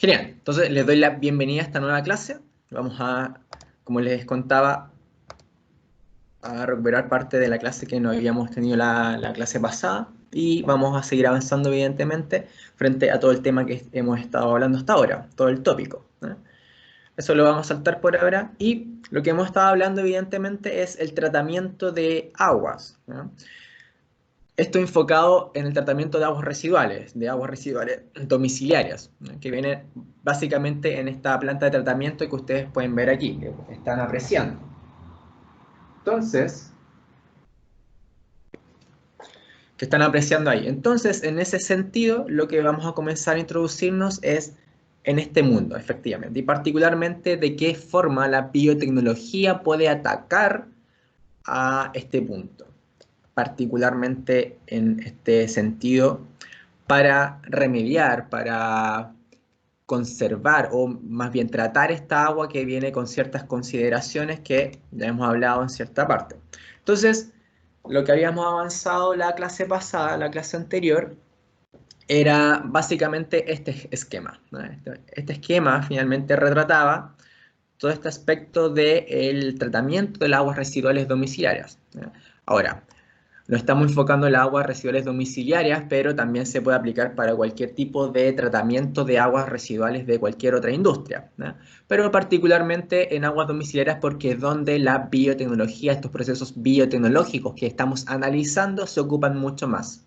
Genial, entonces les doy la bienvenida a esta nueva clase. Vamos a, como les contaba, a recuperar parte de la clase que no habíamos tenido la clase pasada y vamos a seguir avanzando evidentemente frente a todo el tema que hemos estado hablando hasta ahora, todo el tópico, ¿no? Eso lo vamos a saltar por ahora y lo que hemos estado hablando evidentemente es el tratamiento de aguas, ¿no? Esto enfocado en el tratamiento de aguas residuales domiciliarias, ¿no? Que viene básicamente en esta planta de tratamiento que ustedes pueden ver aquí, que están apreciando. Entonces, que están apreciando ahí. Entonces, en ese sentido, lo que vamos a comenzar a introducirnos es en este mundo, efectivamente, y particularmente de qué forma la biotecnología puede atacar a este punto, particularmente en este sentido, para remediar, para conservar o más bien tratar esta agua que viene con ciertas consideraciones que ya hemos hablado en cierta parte. Entonces, lo que habíamos avanzado la clase pasada, la clase anterior, era básicamente este esquema, ¿no? Este esquema finalmente retrataba todo este aspecto del tratamiento de las aguas residuales domiciliarias, ¿no? Ahora, no estamos enfocando en las aguas residuales domiciliarias, pero también se puede aplicar para cualquier tipo de tratamiento de aguas residuales de cualquier otra industria, ¿no? Pero particularmente en aguas domiciliarias porque es donde la biotecnología, estos procesos biotecnológicos que estamos analizando se ocupan mucho más.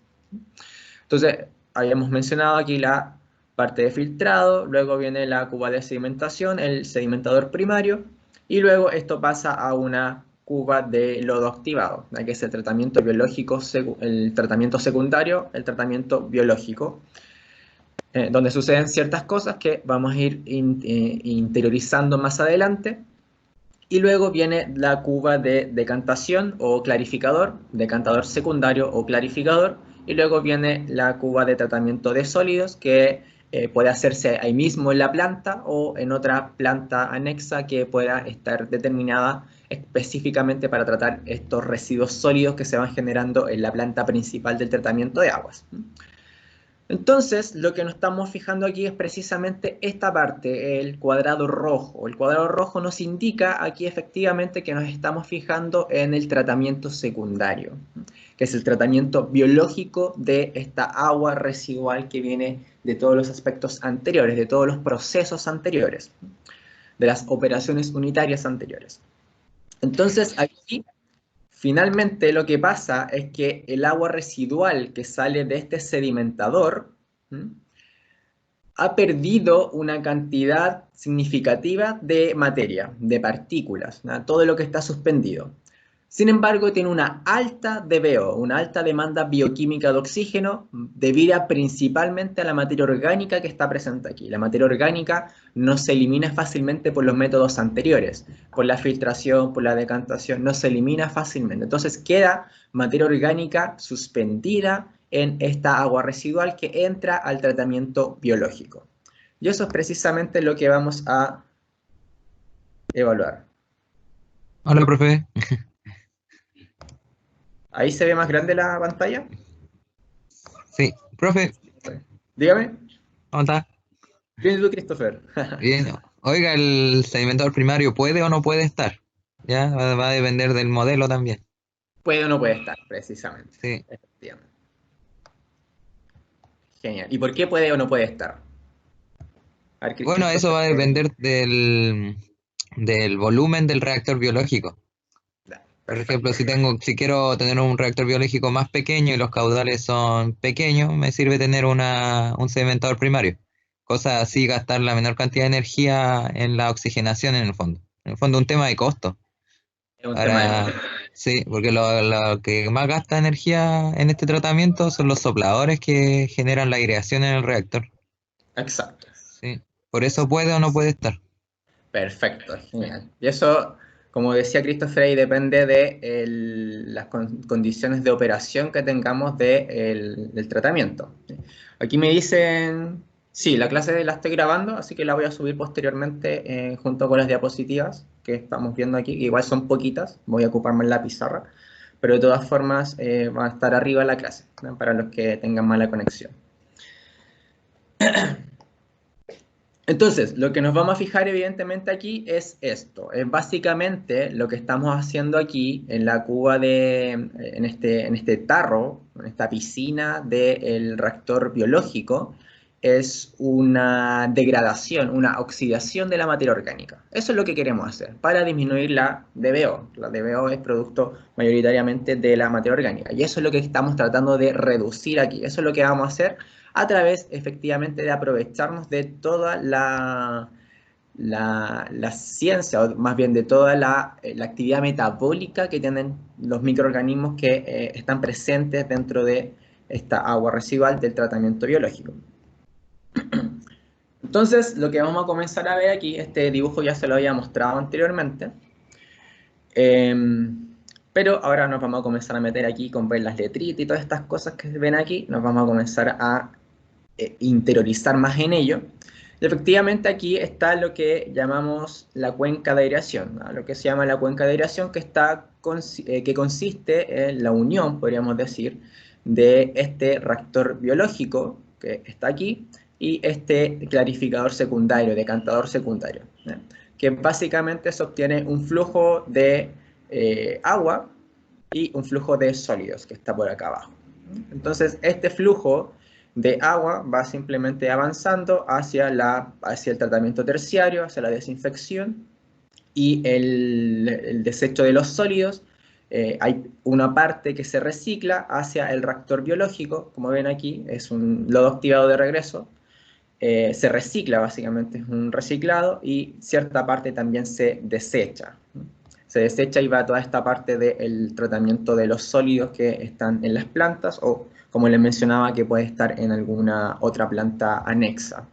Entonces, habíamos mencionado aquí la parte de filtrado, luego viene la cuba de sedimentación, el sedimentador primario, y luego esto pasa a una cuba de lodo activado, que es el tratamiento biológico, el tratamiento secundario, el tratamiento biológico, donde suceden ciertas cosas que vamos a ir interiorizando más adelante. Y luego viene la cuba de decantación o clarificador, decantador secundario o clarificador. Y luego viene la cuba de tratamiento de sólidos que puede hacerse ahí mismo en la planta o en otra planta anexa que pueda estar determinada específicamente para tratar estos residuos sólidos que se van generando en la planta principal del tratamiento de aguas. Entonces, lo que nos estamos fijando aquí es precisamente esta parte, el cuadrado rojo. El cuadrado rojo nos indica aquí efectivamente que nos estamos fijando en el tratamiento secundario, que es el tratamiento biológico de esta agua residual que viene de todos los aspectos anteriores, de todos los procesos anteriores, de las operaciones unitarias anteriores. Entonces, aquí finalmente lo que pasa es que el agua residual que sale de este sedimentador, ¿m?, ha perdido una cantidad significativa de materia, de partículas, ¿no? Todo lo que está suspendido. Sin embargo, tiene una alta DBO, una alta demanda bioquímica de oxígeno, debida principalmente a la materia orgánica que está presente aquí. La materia orgánica no se elimina fácilmente por los métodos anteriores, por la filtración, por la decantación, no se elimina fácilmente. Entonces queda materia orgánica suspendida en esta agua residual que entra al tratamiento biológico. Y eso es precisamente lo que vamos a evaluar. Hola, profe. ¿Ahí se ve más grande la pantalla? Sí, profe, Dígame. ¿cómo está? Bien, ¿y tú, Christopher? Bien. Oiga, ¿el sedimentador primario puede o no puede estar? Ya, va a depender del modelo también. Puede o no puede estar, precisamente. Sí. Efectivamente. Genial. ¿Y por qué puede o no puede estar? A ver, Bueno, eso Christopher. va a depender del volumen del reactor biológico. Por ejemplo, Perfecto. si quiero tener un reactor biológico más pequeño y los caudales son pequeños, me sirve tener un sedimentador primario. Cosa así gastar la menor cantidad de energía en la oxigenación en el fondo. En el fondo, un tema de costo. Es un tema de Ahora, costo. sí, porque lo que más gasta energía en este tratamiento son los sopladores que generan la aireación en el reactor. Exacto. Sí, por eso puede o no puede estar. Perfecto. Genial. Y eso, como decía Christopher, ahí depende de las condiciones de operación que tengamos del tratamiento. Aquí me dicen, sí, la clase la estoy grabando, así que la voy a subir posteriormente junto con las diapositivas que estamos viendo aquí, que igual son poquitas, voy a ocuparme en la pizarra, pero de todas formas va a estar arriba la clase, ¿no?, para los que tengan mala conexión. Entonces, lo que nos vamos a fijar evidentemente aquí es esto. Es básicamente lo que estamos haciendo aquí en la cuba en este tarro, en esta piscina del reactor biológico, es una degradación, una oxidación de la materia orgánica. Eso es lo que queremos hacer para disminuir la DBO. La DBO es producto mayoritariamente de la materia orgánica y eso es lo que estamos tratando de reducir aquí. Eso es lo que vamos a hacer a través efectivamente de aprovecharnos de toda la ciencia, o más bien de toda la actividad metabólica que tienen los microorganismos que están presentes dentro de esta agua residual del tratamiento biológico. Entonces, lo que vamos a comenzar a ver aquí, este dibujo ya se lo había mostrado anteriormente, pero ahora nos vamos a comenzar a meter aquí con ver las letritas y todas estas cosas que ven aquí, nos vamos a comenzar a interiorizar más en ello. Y efectivamente aquí está lo que llamamos la cuenca de aireación, ¿no? Lo que se llama la cuenca de aireación que consiste en la unión, podríamos decir, de este reactor biológico que está aquí y este clarificador secundario, decantador secundario, ¿no? Que básicamente se obtiene un flujo de agua y un flujo de sólidos que está por acá abajo. Entonces, este flujo de agua va simplemente avanzando hacia el tratamiento terciario, hacia la desinfección y el desecho de los sólidos. Hay una parte que se recicla hacia el reactor biológico, como ven aquí, es un lodo activado de regreso. Se recicla básicamente, es un reciclado y cierta parte también se desecha. Se desecha y va toda esta parte del tratamiento de los sólidos que están en las plantas o, como les mencionaba, que puede estar en alguna otra planta anexa.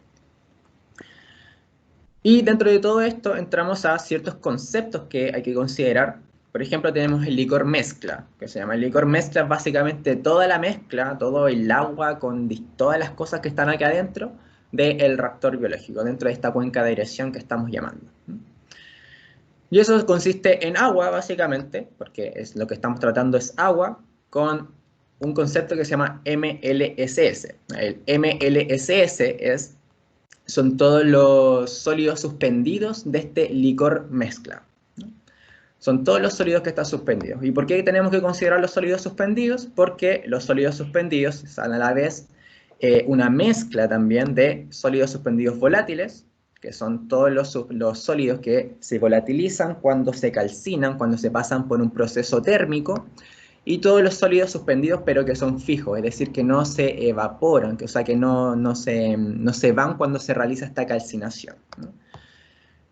Y dentro de todo esto entramos a ciertos conceptos que hay que considerar. Por ejemplo, tenemos el licor mezcla, que se llama el licor mezcla, es básicamente toda la mezcla, todo el agua con todas las cosas que están aquí adentro del reactor biológico, dentro de esta cuenca de aireación que estamos llamando. Y eso consiste en agua, básicamente, porque es lo que estamos tratando es agua, con un concepto que se llama MLSS. El MLSS son todos los sólidos suspendidos de este licor mezcla. Son todos los sólidos que están suspendidos. ¿Y por qué tenemos que considerar los sólidos suspendidos? Porque los sólidos suspendidos son a la vez una mezcla también de sólidos suspendidos volátiles, que son todos los sólidos que se volatilizan cuando se calcinan, cuando se pasan por un proceso térmico, y todos los sólidos suspendidos pero que son fijos, es decir, que no se evaporan, o sea, que no se van cuando se realiza esta calcinación, ¿no?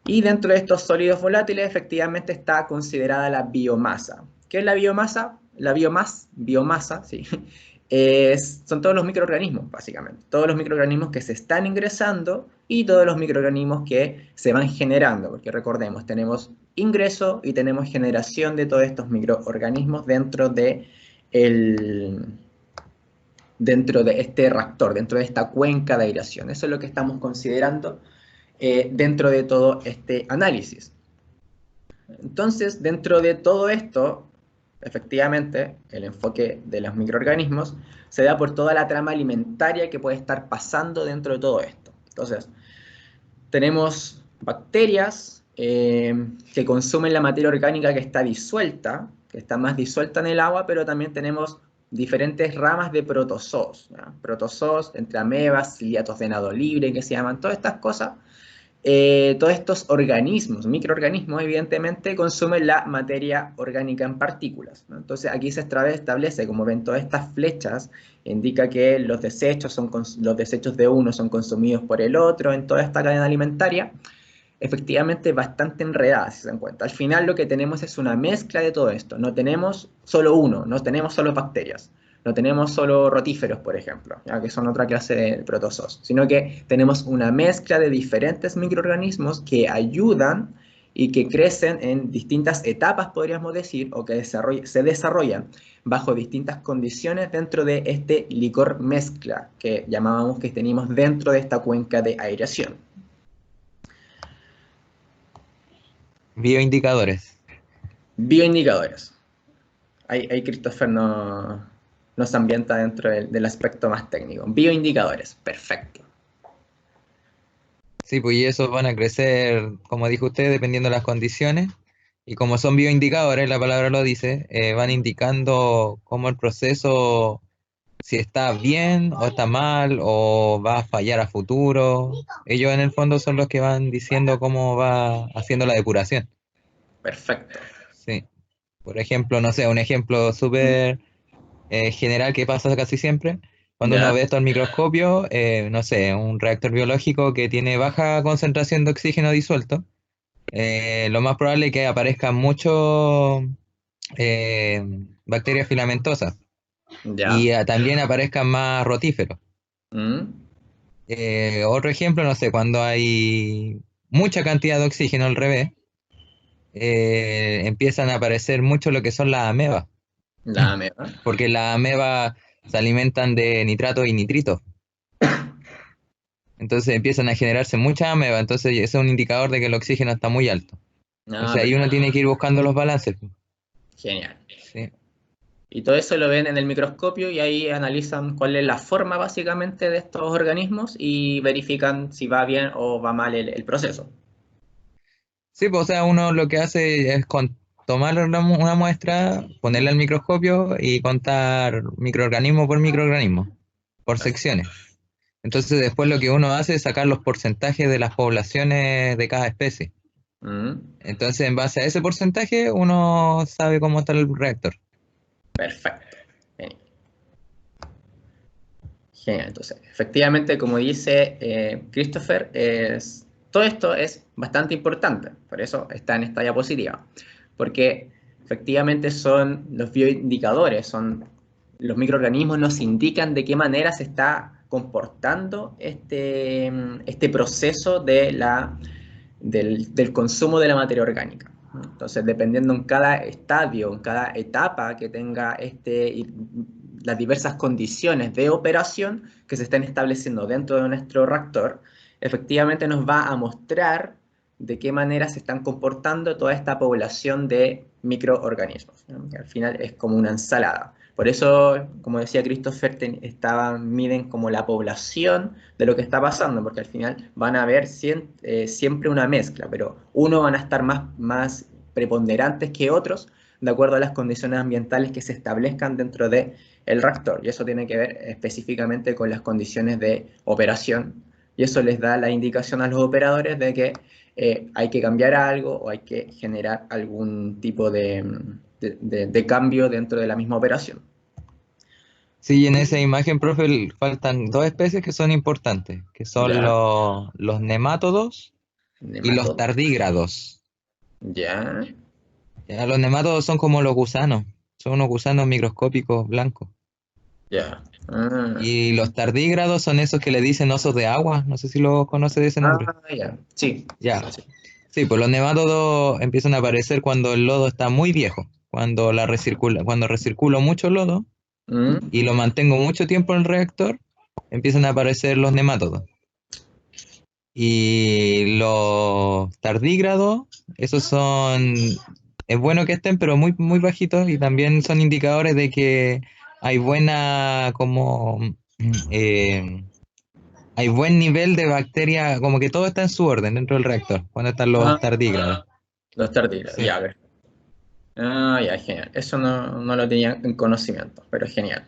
Y dentro de estos sólidos volátiles efectivamente está considerada la biomasa. ¿Qué es la biomasa? La biomasa, sí, son todos los microorganismos, básicamente. Todos los microorganismos que se están ingresando y todos los microorganismos que se van generando, porque recordemos, tenemos ingreso y tenemos generación de todos estos microorganismos dentro de este reactor, dentro de esta cuenca de aireación. Eso es lo que estamos considerando dentro de todo este análisis. Entonces, dentro de todo esto, efectivamente, el enfoque de los microorganismos se da por toda la trama alimentaria que puede estar pasando dentro de todo esto. Entonces, tenemos bacterias que consumen la materia orgánica que está disuelta, que está más disuelta en el agua, pero también tenemos diferentes ramas de protozoos, ¿ya? Protozoos entre amebas, ciliatos de nado libre, que se llaman, todas estas cosas. Todos estos organismos, microorganismos, evidentemente consumen la materia orgánica en partículas, ¿no? Entonces aquí se establece, como ven, todas estas flechas, indica que los desechos de uno son consumidos por el otro en toda esta cadena alimentaria, efectivamente bastante enredada, si se dan cuenta. Al final lo que tenemos es una mezcla de todo esto, no tenemos solo uno, no tenemos solo bacterias. No tenemos solo rotíferos, por ejemplo, ¿ya? Que son otra clase de protozoos, sino que tenemos una mezcla de diferentes microorganismos que ayudan y que crecen en distintas etapas, podríamos decir, o que se desarrollan bajo distintas condiciones dentro de este licor mezcla que llamábamos que teníamos dentro de esta cuenca de aireación. Bioindicadores. Bioindicadores. Ahí Christopher nos ambienta dentro del aspecto más técnico. Bioindicadores, perfecto. Sí, pues y esos van a crecer, como dijo usted, dependiendo de las condiciones. Y como son bioindicadores, la palabra lo dice, van indicando cómo el proceso, si está bien o está mal o va a fallar a futuro. Ellos en el fondo son los que van diciendo cómo va haciendo la depuración. Perfecto. Sí. Por ejemplo, no sé, un ejemplo súper general que pasa casi siempre. Cuando uno ¿Ya? ve esto al microscopio, no sé, un reactor biológico que tiene baja concentración de oxígeno disuelto, lo más probable es que aparezcan muchos eh, bacterias filamentosas y ¿Ya? también aparezcan más rotíferos. Mm. Otro ejemplo, no sé, cuando hay mucha cantidad de oxígeno al revés, empiezan a aparecer mucho lo que son las amebas, La ameba. porque las amebas se alimentan de nitratos y nitritos. Entonces empiezan a generarse muchas amebas, entonces ese es un indicador de que el oxígeno está muy alto. Ah, Entonces ahí uno perfecto. tiene que ir buscando los balances. Genial. Sí. Y todo eso lo ven en el microscopio y ahí analizan cuál es la forma básicamente de estos organismos y verifican si va bien o va mal el proceso. Sí, pues, o sea, uno lo que hace es tomar una muestra, ponerla al microscopio y contar microorganismo por microorganismo, por secciones. Entonces después lo que uno hace es sacar los porcentajes de las poblaciones de cada especie. Mm, Entonces en base a ese porcentaje uno sabe cómo está el reactor. perfecto. Genial. Genial. Entonces, efectivamente, como dice Christopher, todo esto es bastante importante. Por eso está en esta diapositiva. Porque efectivamente son los bioindicadores, son los microorganismos nos indican de qué manera se está comportando este proceso del consumo de la materia orgánica. Entonces, dependiendo en cada estadio, en cada etapa que tenga las diversas condiciones de operación que se estén estableciendo dentro de nuestro reactor, efectivamente nos va a mostrar de qué manera se están comportando toda esta población de microorganismos, ¿no? Que al final es como una ensalada. Por eso, como decía Christopher, miden como la población de lo que está pasando, porque al final van a haber siempre una mezcla, pero unos van a estar más preponderantes que otros de acuerdo a las condiciones ambientales que se establezcan dentro del reactor. Y eso tiene que ver específicamente con las condiciones de operación. Y eso les da la indicación a los operadores de que hay que cambiar algo o hay que generar algún tipo de cambio dentro de la misma operación. Sí, y en esa imagen, profe, faltan dos especies que son importantes, que son Ya, los nemátodos y los nematodo. tardígrados. Ya, Ya, los nemátodos son como los gusanos, son unos gusanos microscópicos blancos. ya. Ah, Y los tardígrados son esos que le dicen osos de agua, no sé si los conoce de ese nombre. ya. Sí, Ya, sí. sí, pues los nemátodos empiezan a aparecer cuando el lodo está muy viejo, cuando recirculo mucho lodo Mm, y lo mantengo mucho tiempo en el reactor, empiezan a aparecer los nemátodos. Y los tardígrados, esos son, es bueno que estén, pero muy, muy bajitos y también son indicadores de que hay buena, como, eh, hay buen nivel de bacteria, como que todo está en su orden dentro del reactor, cuando están los ah, tardígrados. los tardígrados, Sí. ya, a ver. Ah, ya, genial. Eso no lo tenía en conocimiento, pero genial.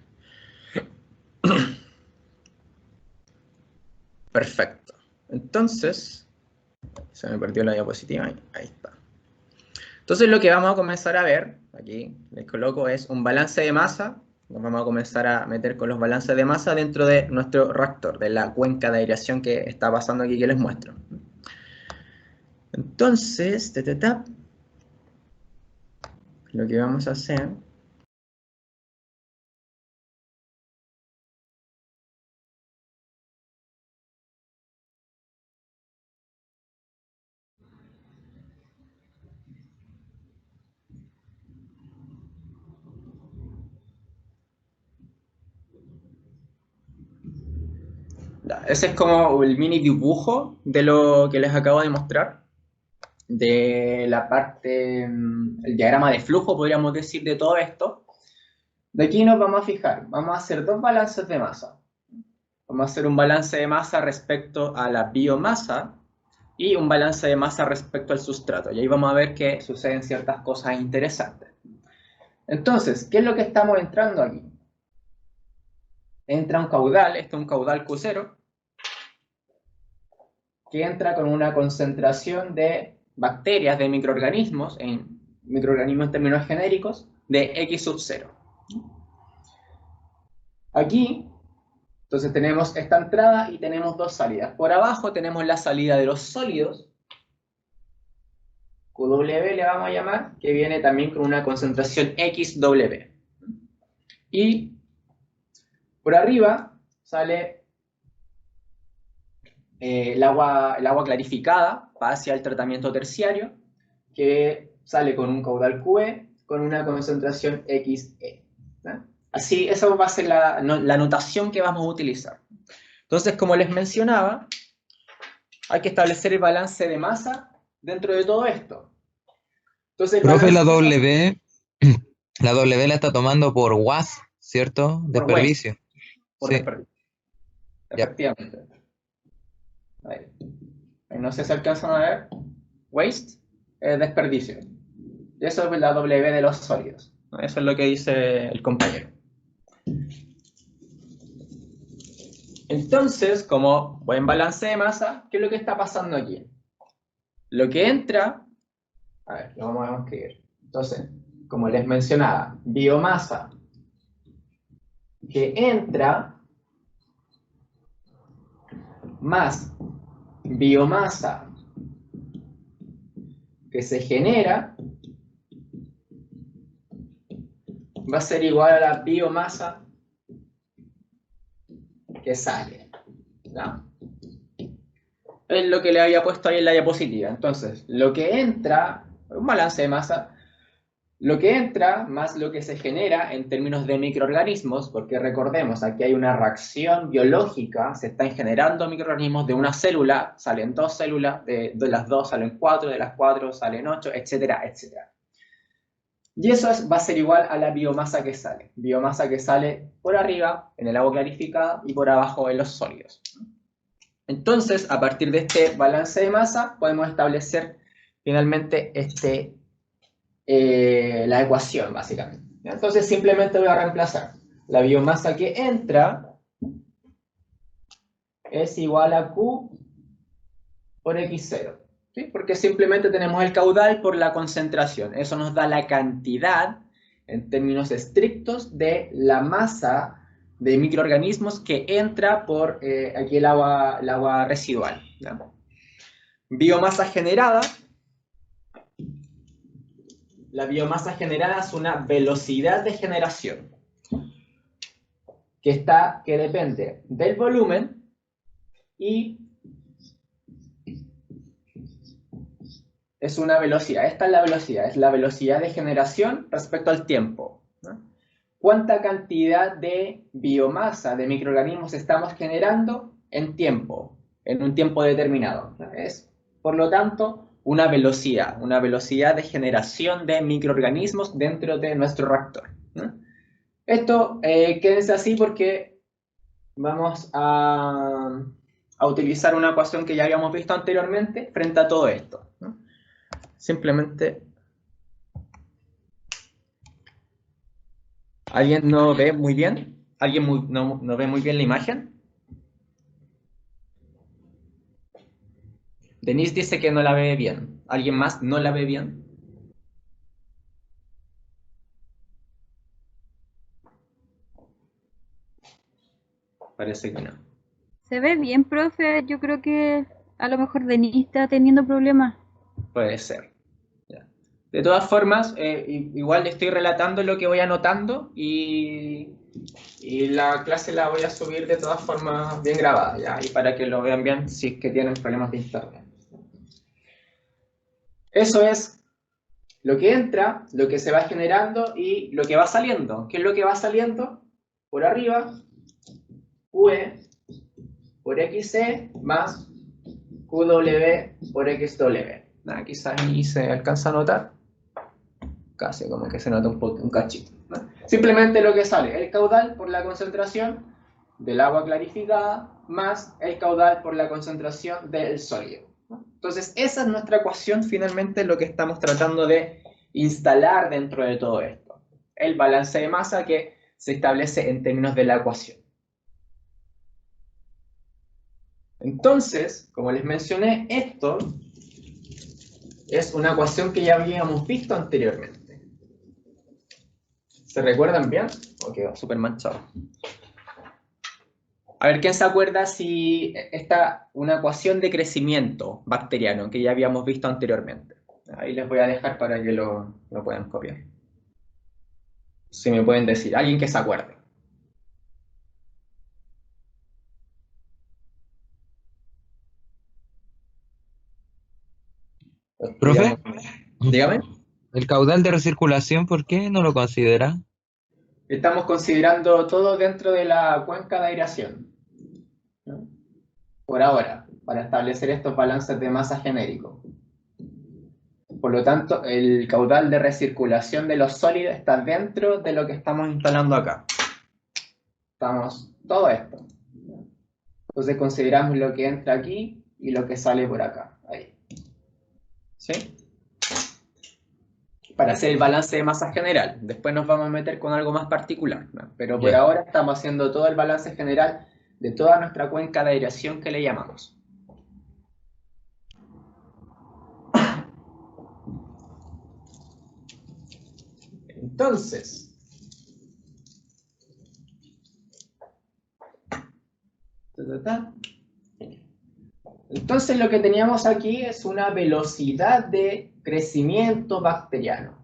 Perfecto. Entonces, se me perdió la diapositiva. Ahí está. Entonces, lo que vamos a comenzar a ver, aquí les coloco, es un balance de masa. Nos vamos a comenzar a meter con los balances de masa dentro de nuestro reactor, de la cuenca de aireación que está pasando aquí que les muestro. Entonces, lo que vamos a hacer. Ese es como el mini dibujo de lo que les acabo de mostrar, de la parte, el diagrama de flujo, podríamos decir, de todo esto. De aquí nos vamos a fijar, vamos a hacer dos balances de masa. Vamos a hacer un balance de masa respecto a la biomasa y un balance de masa respecto al sustrato. Y ahí vamos a ver que suceden ciertas cosas interesantes. Entonces, ¿qué es lo que estamos entrando aquí? Entra un caudal, este es un caudal Q0, que entra con una concentración de bacterias, de microorganismos en términos genéricos, de X sub 0. Aquí, entonces tenemos esta entrada y tenemos dos salidas. Por abajo tenemos la salida de los sólidos, QW le vamos a llamar, que viene también con una concentración XW. Y por arriba sale el agua clarificada, va hacia el tratamiento terciario, que sale con un caudal QE con una concentración XE. ¿No? Así, esa va a ser la notación que vamos a utilizar. Entonces, como les mencionaba, hay que establecer el balance de masa dentro de todo esto. Entonces, Profe, la W la está tomando por WAS, ¿cierto? Desperdicio. Por Sí. desperdicio. Ya. Efectivamente. Ahí. No sé si alcanzan a ver. Waste, desperdicio. Y eso es la W de los sólidos. Eso es lo que dice el compañero. Entonces, como buen balance de masa, ¿qué es lo que está pasando aquí? Lo que entra, a ver, lo vamos a escribir. Entonces, como les mencionaba, biomasa que entra más biomasa que se genera va a ser igual a la biomasa que sale. ¿No? Es lo que le había puesto ahí en la diapositiva. Entonces, lo que entra, un balance de masa, lo que entra más lo que se genera en términos de microorganismos, porque recordemos, aquí hay una reacción biológica, se están generando microorganismos de una célula, salen dos células, de las dos salen cuatro, de las cuatro salen ocho, etcétera, etcétera. Y eso va a ser igual a la biomasa que sale por arriba en el agua clarificada y por abajo en los sólidos. Entonces, a partir de este balance de masa, podemos establecer finalmente la ecuación, básicamente. Entonces, simplemente voy a reemplazar. La biomasa que entra es igual a Q por X0. ¿Sí? Porque simplemente tenemos el caudal por la concentración. Eso nos da la cantidad, en términos estrictos, de la masa de microorganismos que entra por aquí el agua residual. ¿No? Biomasa generada. La biomasa generada es una velocidad de generación que depende del volumen y es una velocidad. Esta es la velocidad de generación respecto al tiempo. ¿No? ¿Cuánta cantidad de biomasa de microorganismos estamos generando en tiempo, en un tiempo determinado? Es, por lo tanto, una velocidad de generación de microorganismos dentro de nuestro reactor. ¿No? Esto, quédense así porque vamos a utilizar una ecuación que ya habíamos visto anteriormente frente a todo esto. ¿No? Simplemente... ¿Alguien no ve muy bien? ¿Alguien no ve muy bien la imagen? Denise dice que no la ve bien. ¿Alguien más no la ve bien? Parece que no. Se ve bien, profe. Yo creo que a lo mejor Denise está teniendo problemas. Puede ser. Ya. De todas formas, igual estoy relatando lo que voy anotando y la clase la voy a subir de todas formas bien grabada, ¿ya? Y para que lo vean bien si es que tienen problemas de internet. Eso es lo que entra, lo que se va generando y lo que va saliendo. ¿Qué es lo que va saliendo? Por arriba, QE por XE más QW por XW. Nada, quizás ahí se alcanza a notar. Casi como que se nota un cachito. ¿No? Simplemente lo que sale, el caudal por la concentración del agua clarificada más el caudal por la concentración del sólido. ¿No? Entonces, esa es nuestra ecuación, finalmente, lo que estamos tratando de instalar dentro de todo esto. El balance de masa que se establece en términos de la ecuación. Entonces, como les mencioné, esto es una ecuación que ya habíamos visto anteriormente. ¿Se recuerdan bien? O quedó súper manchado. A ver, ¿quién se acuerda si está una ecuación de crecimiento bacteriano que ya habíamos visto anteriormente? Ahí les voy a dejar para que lo puedan copiar. Si me pueden decir, alguien que se acuerde. Profe, Dígame. el caudal de recirculación, ¿por qué no lo considera? Estamos considerando todo dentro de la cuenca de aireación, ¿no? Por ahora, para establecer estos balances de masa genéricos. Por lo tanto, el caudal de recirculación de los sólidos está dentro de lo que estamos instalando acá. Todo esto. Entonces consideramos lo que entra aquí y lo que sale por acá. Ahí. ¿Sí? Para hacer el balance de masa general. Después nos vamos a meter con algo más particular, ¿no? Pero por ahora estamos haciendo todo el balance general de toda nuestra cuenca de aireación que le llamamos. Entonces, lo que teníamos aquí es una velocidad de crecimiento bacteriano.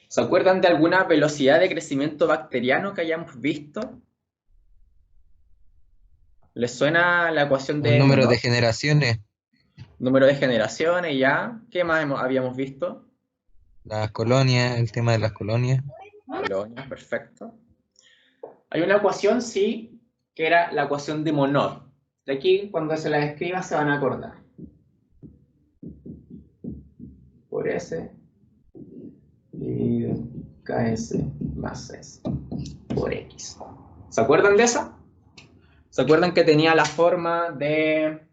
¿Se acuerdan de alguna velocidad de crecimiento bacteriano que hayamos visto? ¿Les suena la ecuación de El número Monod? de generaciones, Número de generaciones, ya. ¿Qué más habíamos visto? las colonias, el tema de las colonias. Colonias, perfecto. Hay una ecuación, sí, que era la ecuación de Monod. De aquí, cuando se la escriba, se van a acordar. Por S dividido KS más S por X. ¿Se acuerdan de esa? ¿Se acuerdan que tenía la forma de...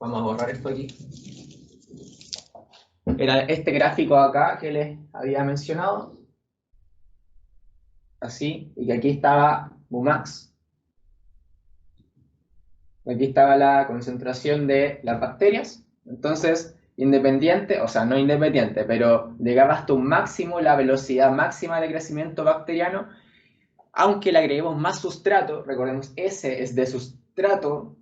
Vamos a borrar esto aquí. Era este gráfico acá que les había mencionado. Así, y que aquí estaba Mumax. Aquí estaba la concentración de las bacterias. Entonces, independiente, o sea, no independiente, pero llegaba hasta un máximo, la velocidad máxima de crecimiento bacteriano, aunque le agreguemos más sustrato, recordemos, S es de sustrato,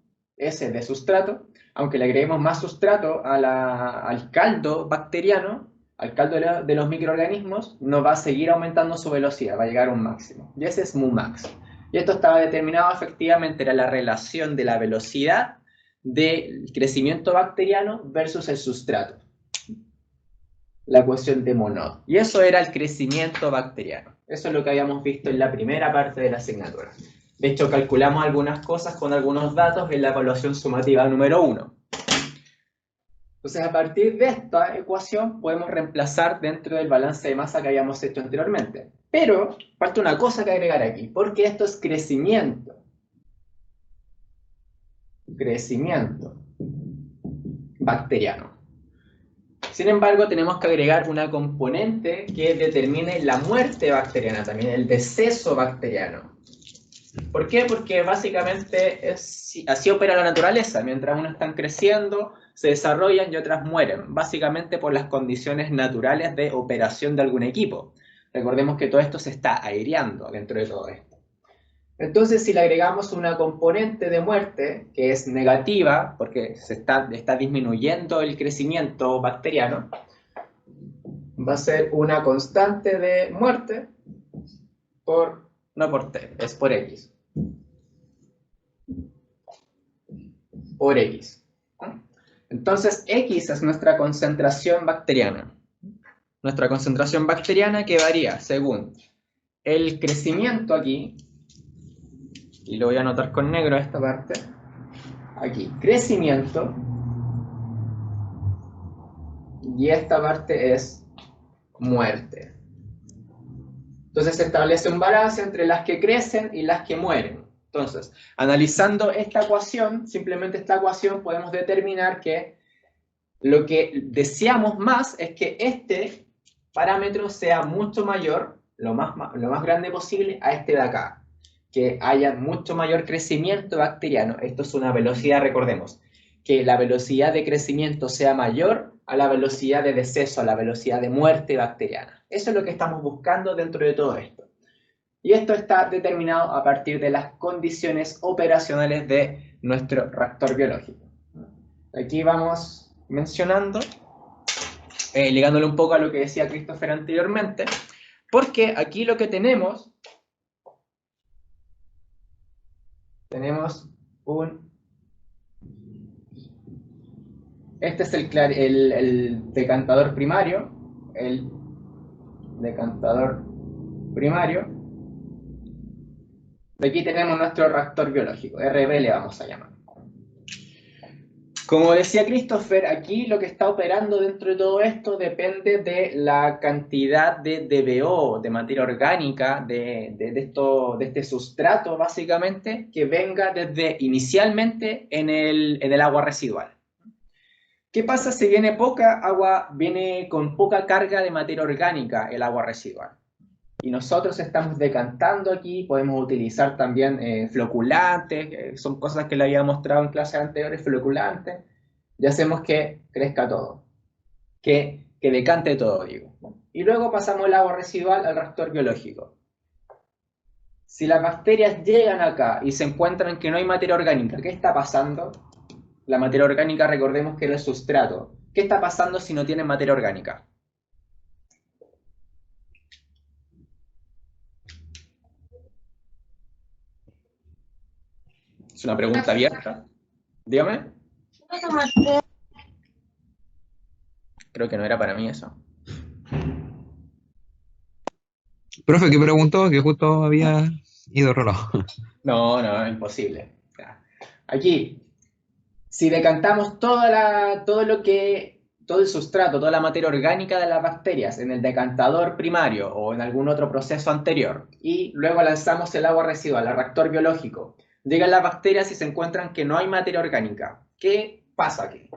aunque le agreguemos más sustrato al caldo bacteriano, al caldo de los microorganismos, no va a seguir aumentando su velocidad, va a llegar a un máximo. Y ese es Mumax. Y esto estaba determinado efectivamente, era la relación de la velocidad del crecimiento bacteriano versus el sustrato. La ecuación de Monod. Y eso era el crecimiento bacteriano. Eso es lo que habíamos visto en la primera parte de la asignatura. De hecho, calculamos algunas cosas con algunos datos en la evaluación sumativa número 1. Entonces, a partir de esta ecuación podemos reemplazar dentro del balance de masa que habíamos hecho anteriormente. Pero falta una cosa que agregar aquí, porque esto es crecimiento. Crecimiento bacteriano. Sin embargo, tenemos que agregar una componente que determine la muerte bacteriana también, el deceso bacteriano. ¿Por qué? Porque básicamente así opera la naturaleza. Mientras unos están creciendo, se desarrollan y otras mueren. Básicamente por las condiciones naturales de operación de algún equipo. Recordemos que todo esto se está aireando dentro de todo esto. Entonces, si le agregamos una componente de muerte, que es negativa, porque se está disminuyendo el crecimiento bacteriano, va a ser una constante de muerte no por T, es por X. Por X. Entonces, X es nuestra concentración bacteriana. Nuestra concentración bacteriana que varía según el crecimiento aquí, y lo voy a anotar con negro esta parte, aquí, crecimiento, y esta parte es muerte. Entonces se establece un balance entre las que crecen y las que mueren. Entonces, analizando esta ecuación, simplemente esta ecuación, podemos determinar que lo que deseamos más es que este parámetro sea mucho mayor, lo más grande posible, a este de acá. Que haya mucho mayor crecimiento bacteriano. Esto es una velocidad, recordemos, que la velocidad de crecimiento sea mayor a la velocidad de deceso, a la velocidad de muerte bacteriana. Eso es lo que estamos buscando dentro de todo esto. Y esto está determinado a partir de las condiciones operacionales de nuestro reactor biológico. Aquí vamos mencionando, ligándole un poco a lo que decía Christopher anteriormente, porque aquí lo que tenemos este es el decantador primario, de aquí tenemos nuestro reactor biológico, RB le vamos a llamar. Como decía Christopher, aquí lo que está operando dentro de todo esto depende de la cantidad de DBO, de materia orgánica, de este sustrato básicamente, que venga desde inicialmente en el agua residual. ¿Qué pasa si viene viene con poca carga de materia orgánica el agua residual? Y nosotros estamos decantando aquí, podemos utilizar también floculantes, son cosas que le había mostrado en clases anteriores, floculantes, y hacemos que crezca todo, que decante todo, digo. Y luego pasamos el agua residual al reactor biológico. Si las bacterias llegan acá y se encuentran que no hay materia orgánica, ¿qué está pasando? La materia orgánica, recordemos que era el sustrato. ¿Qué está pasando si no tienen materia orgánica? Es una pregunta abierta. Dígame. Creo que no era para mí eso. Profe, ¿qué preguntó? Que justo había ido reloj. No, imposible. Aquí, si decantamos todo el sustrato, toda la materia orgánica de las bacterias en el decantador primario o en algún otro proceso anterior, y luego lanzamos el agua residual al reactor biológico, llegan las bacterias y se encuentran que no hay materia orgánica. ¿Qué pasa aquí?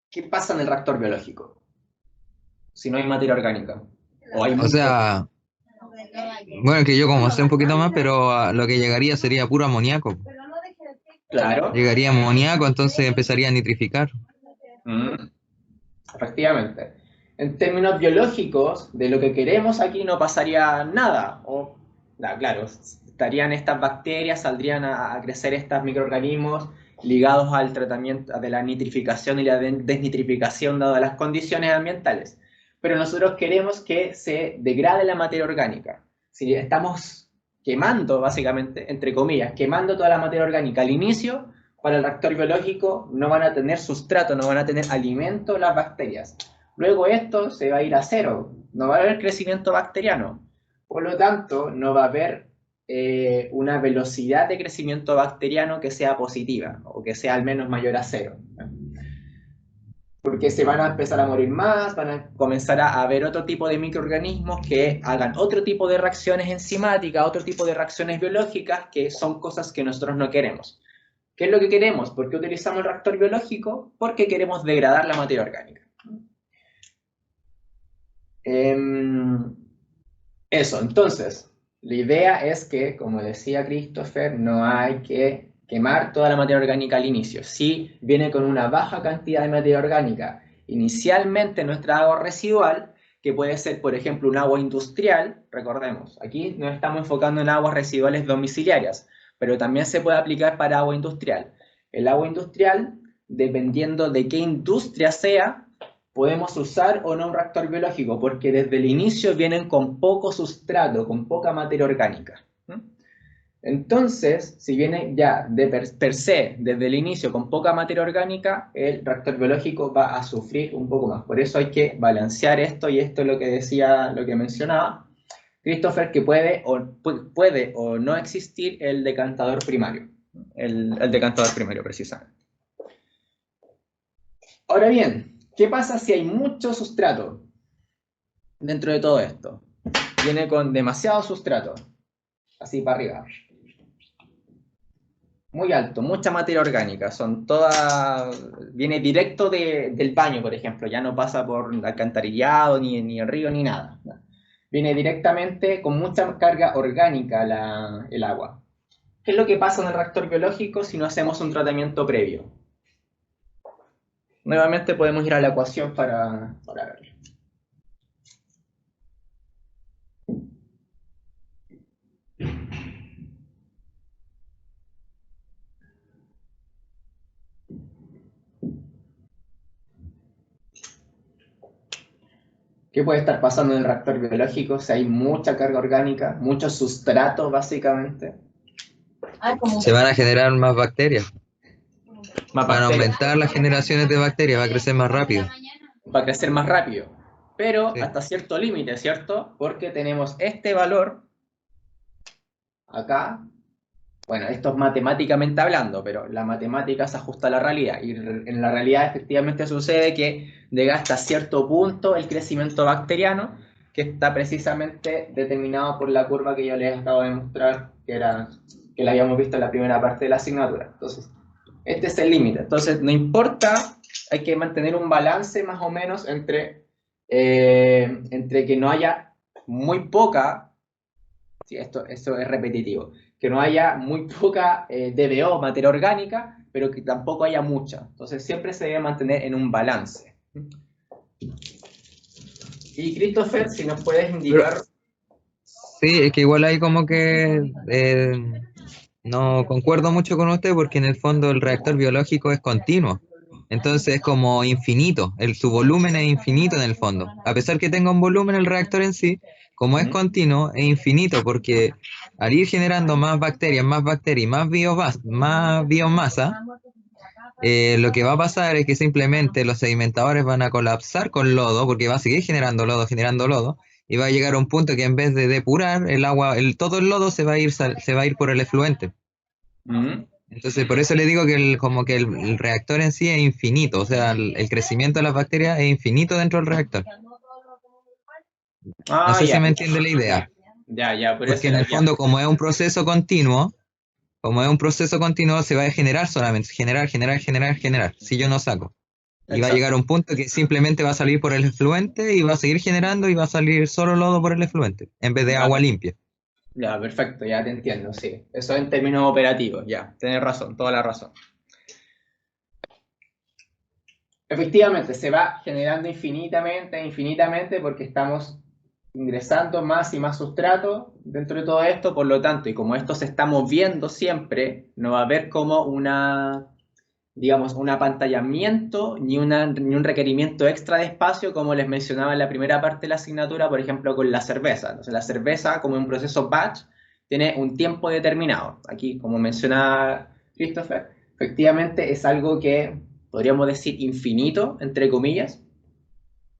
¿Qué pasa en el reactor biológico si no hay materia orgánica? O sea, bueno, que yo como sé un poquito más, pero lo que llegaría sería puro amoníaco. Claro. Llegaría amoníaco, entonces empezaría a nitrificar. Efectivamente. En términos biológicos, de lo que queremos aquí no pasaría nada. Claro, estarían estas bacterias, saldrían a crecer estos microorganismos ligados al tratamiento de la nitrificación y la desnitrificación dadas las condiciones ambientales. Pero nosotros queremos que se degrade la materia orgánica. Si estamos quemando, básicamente, entre comillas, quemando toda la materia orgánica al inicio, para el reactor biológico no van a tener sustrato, no van a tener alimento las bacterias. Luego esto se va a ir a cero, no va a haber crecimiento bacteriano. Por lo tanto, no va a haber una velocidad de crecimiento bacteriano que sea positiva o que sea al menos mayor a cero. Porque se van a empezar a morir más, van a comenzar a haber otro tipo de microorganismos que hagan otro tipo de reacciones enzimáticas, otro tipo de reacciones biológicas, que son cosas que nosotros no queremos. ¿Qué es lo que queremos? ¿Por qué utilizamos el reactor biológico? Porque queremos degradar la materia orgánica. Eso, entonces, la idea es que, como decía Christopher, no hay que quemar toda la materia orgánica al inicio. Si viene con una baja cantidad de materia orgánica inicialmente en nuestra agua residual, que puede ser, por ejemplo, un agua industrial, recordemos, aquí nos estamos enfocando en aguas residuales domiciliarias, pero también se puede aplicar para agua industrial. El agua industrial, dependiendo de qué industria sea, podemos usar o no un reactor biológico, porque desde el inicio vienen con poco sustrato, con poca materia orgánica. Entonces, si viene ya de per se, desde el inicio, con poca materia orgánica, el reactor biológico va a sufrir un poco más. Por eso hay que balancear esto, y esto es lo que decía, lo que mencionaba Christopher, que puede o no existir el decantador primario. El decantador primario, precisamente. Ahora bien, ¿qué pasa si hay mucho sustrato dentro de todo esto? viene con demasiado sustrato, así para arriba. Muy alto, mucha materia orgánica, son todas, viene directo del baño, por ejemplo, ya no pasa por alcantarillado, ni el río, ni nada. Viene directamente con mucha carga orgánica el agua. ¿Qué es lo que pasa en el reactor biológico si no hacemos un tratamiento previo? Nuevamente podemos ir a la ecuación para verlo. ¿Qué puede estar pasando en el reactor biológico si hay mucha carga orgánica, mucho sustrato básicamente? Se van a generar más bacterias. Más Van a bacterias. aumentar las generaciones de bacterias, va a crecer más rápido. Va a crecer más rápido, pero Sí. hasta cierto límite, ¿cierto? Porque tenemos este valor acá. Bueno, esto es matemáticamente hablando, pero la matemática se ajusta a la realidad. Y en la realidad efectivamente sucede que llega hasta cierto punto el crecimiento bacteriano, que está precisamente determinado por la curva que yo les acabo de mostrar, que la habíamos visto en la primera parte de la asignatura. Entonces, este es el límite. Entonces, no importa, hay que mantener un balance más o menos entre que no haya muy poca, sí, eso es repetitivo, que no haya muy poca DBO, materia orgánica, pero que tampoco haya mucha. Entonces siempre se debe mantener en un balance. Y Christopher, si nos puedes indicar... Sí, es que igual hay como que no concuerdo mucho con usted porque en el fondo el reactor biológico es continuo. Entonces es como infinito, su volumen es infinito en el fondo. A pesar que tenga un volumen el reactor en sí, como es continuo, es infinito porque al ir generando más bacterias y más biomasa, lo que va a pasar es que simplemente los sedimentadores van a colapsar con lodo porque va a seguir generando lodo, y va a llegar a un punto que en vez de depurar el agua, todo el lodo se va a ir por el efluente. Entonces, por eso le digo que como que el reactor en sí es infinito, o sea, el crecimiento de las bacterias es infinito dentro del reactor. No sé si me entiende la idea, Ya, por porque eso en el ya. fondo, como es un proceso continuo, se va a generar solamente, generar, si yo no saco. Y va a llegar a Exacto. un punto que simplemente va a salir por el efluente y va a seguir generando y va a salir solo lodo por el efluente, en vez de Ya, agua limpia. ya, perfecto, ya te entiendo, sí. Eso en términos operativos, ya. Tienes razón, toda la razón. Efectivamente, se va generando infinitamente, porque estamos ingresando más y más sustrato dentro de todo esto, por lo tanto, y como esto se está moviendo siempre, no va a haber como digamos, un apantallamiento ni un requerimiento extra de espacio, como les mencionaba en la primera parte de la asignatura, por ejemplo, con la cerveza. Entonces, la cerveza, como un proceso batch, tiene un tiempo determinado. Aquí, como mencionaba Christopher, efectivamente es algo que podríamos decir infinito, entre comillas,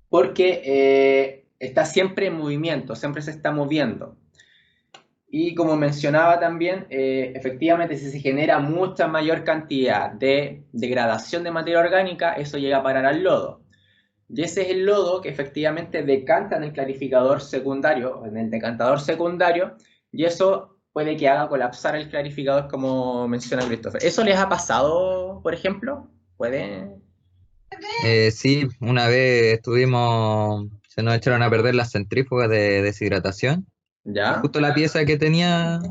porque está siempre en movimiento, siempre se está moviendo. Y como mencionaba también, efectivamente si se genera mucha mayor cantidad de degradación de materia orgánica, eso llega a parar al lodo. Y ese es el lodo que efectivamente decanta en el clarificador secundario, en el decantador secundario, y eso puede que haga colapsar el clarificador, como menciona Christopher. ¿Eso les ha pasado, por ejemplo? ¿Puede? Sí, una vez se nos echaron a perder las centrífugas de deshidratación. Y ¿Ya? justo la pieza que tenía,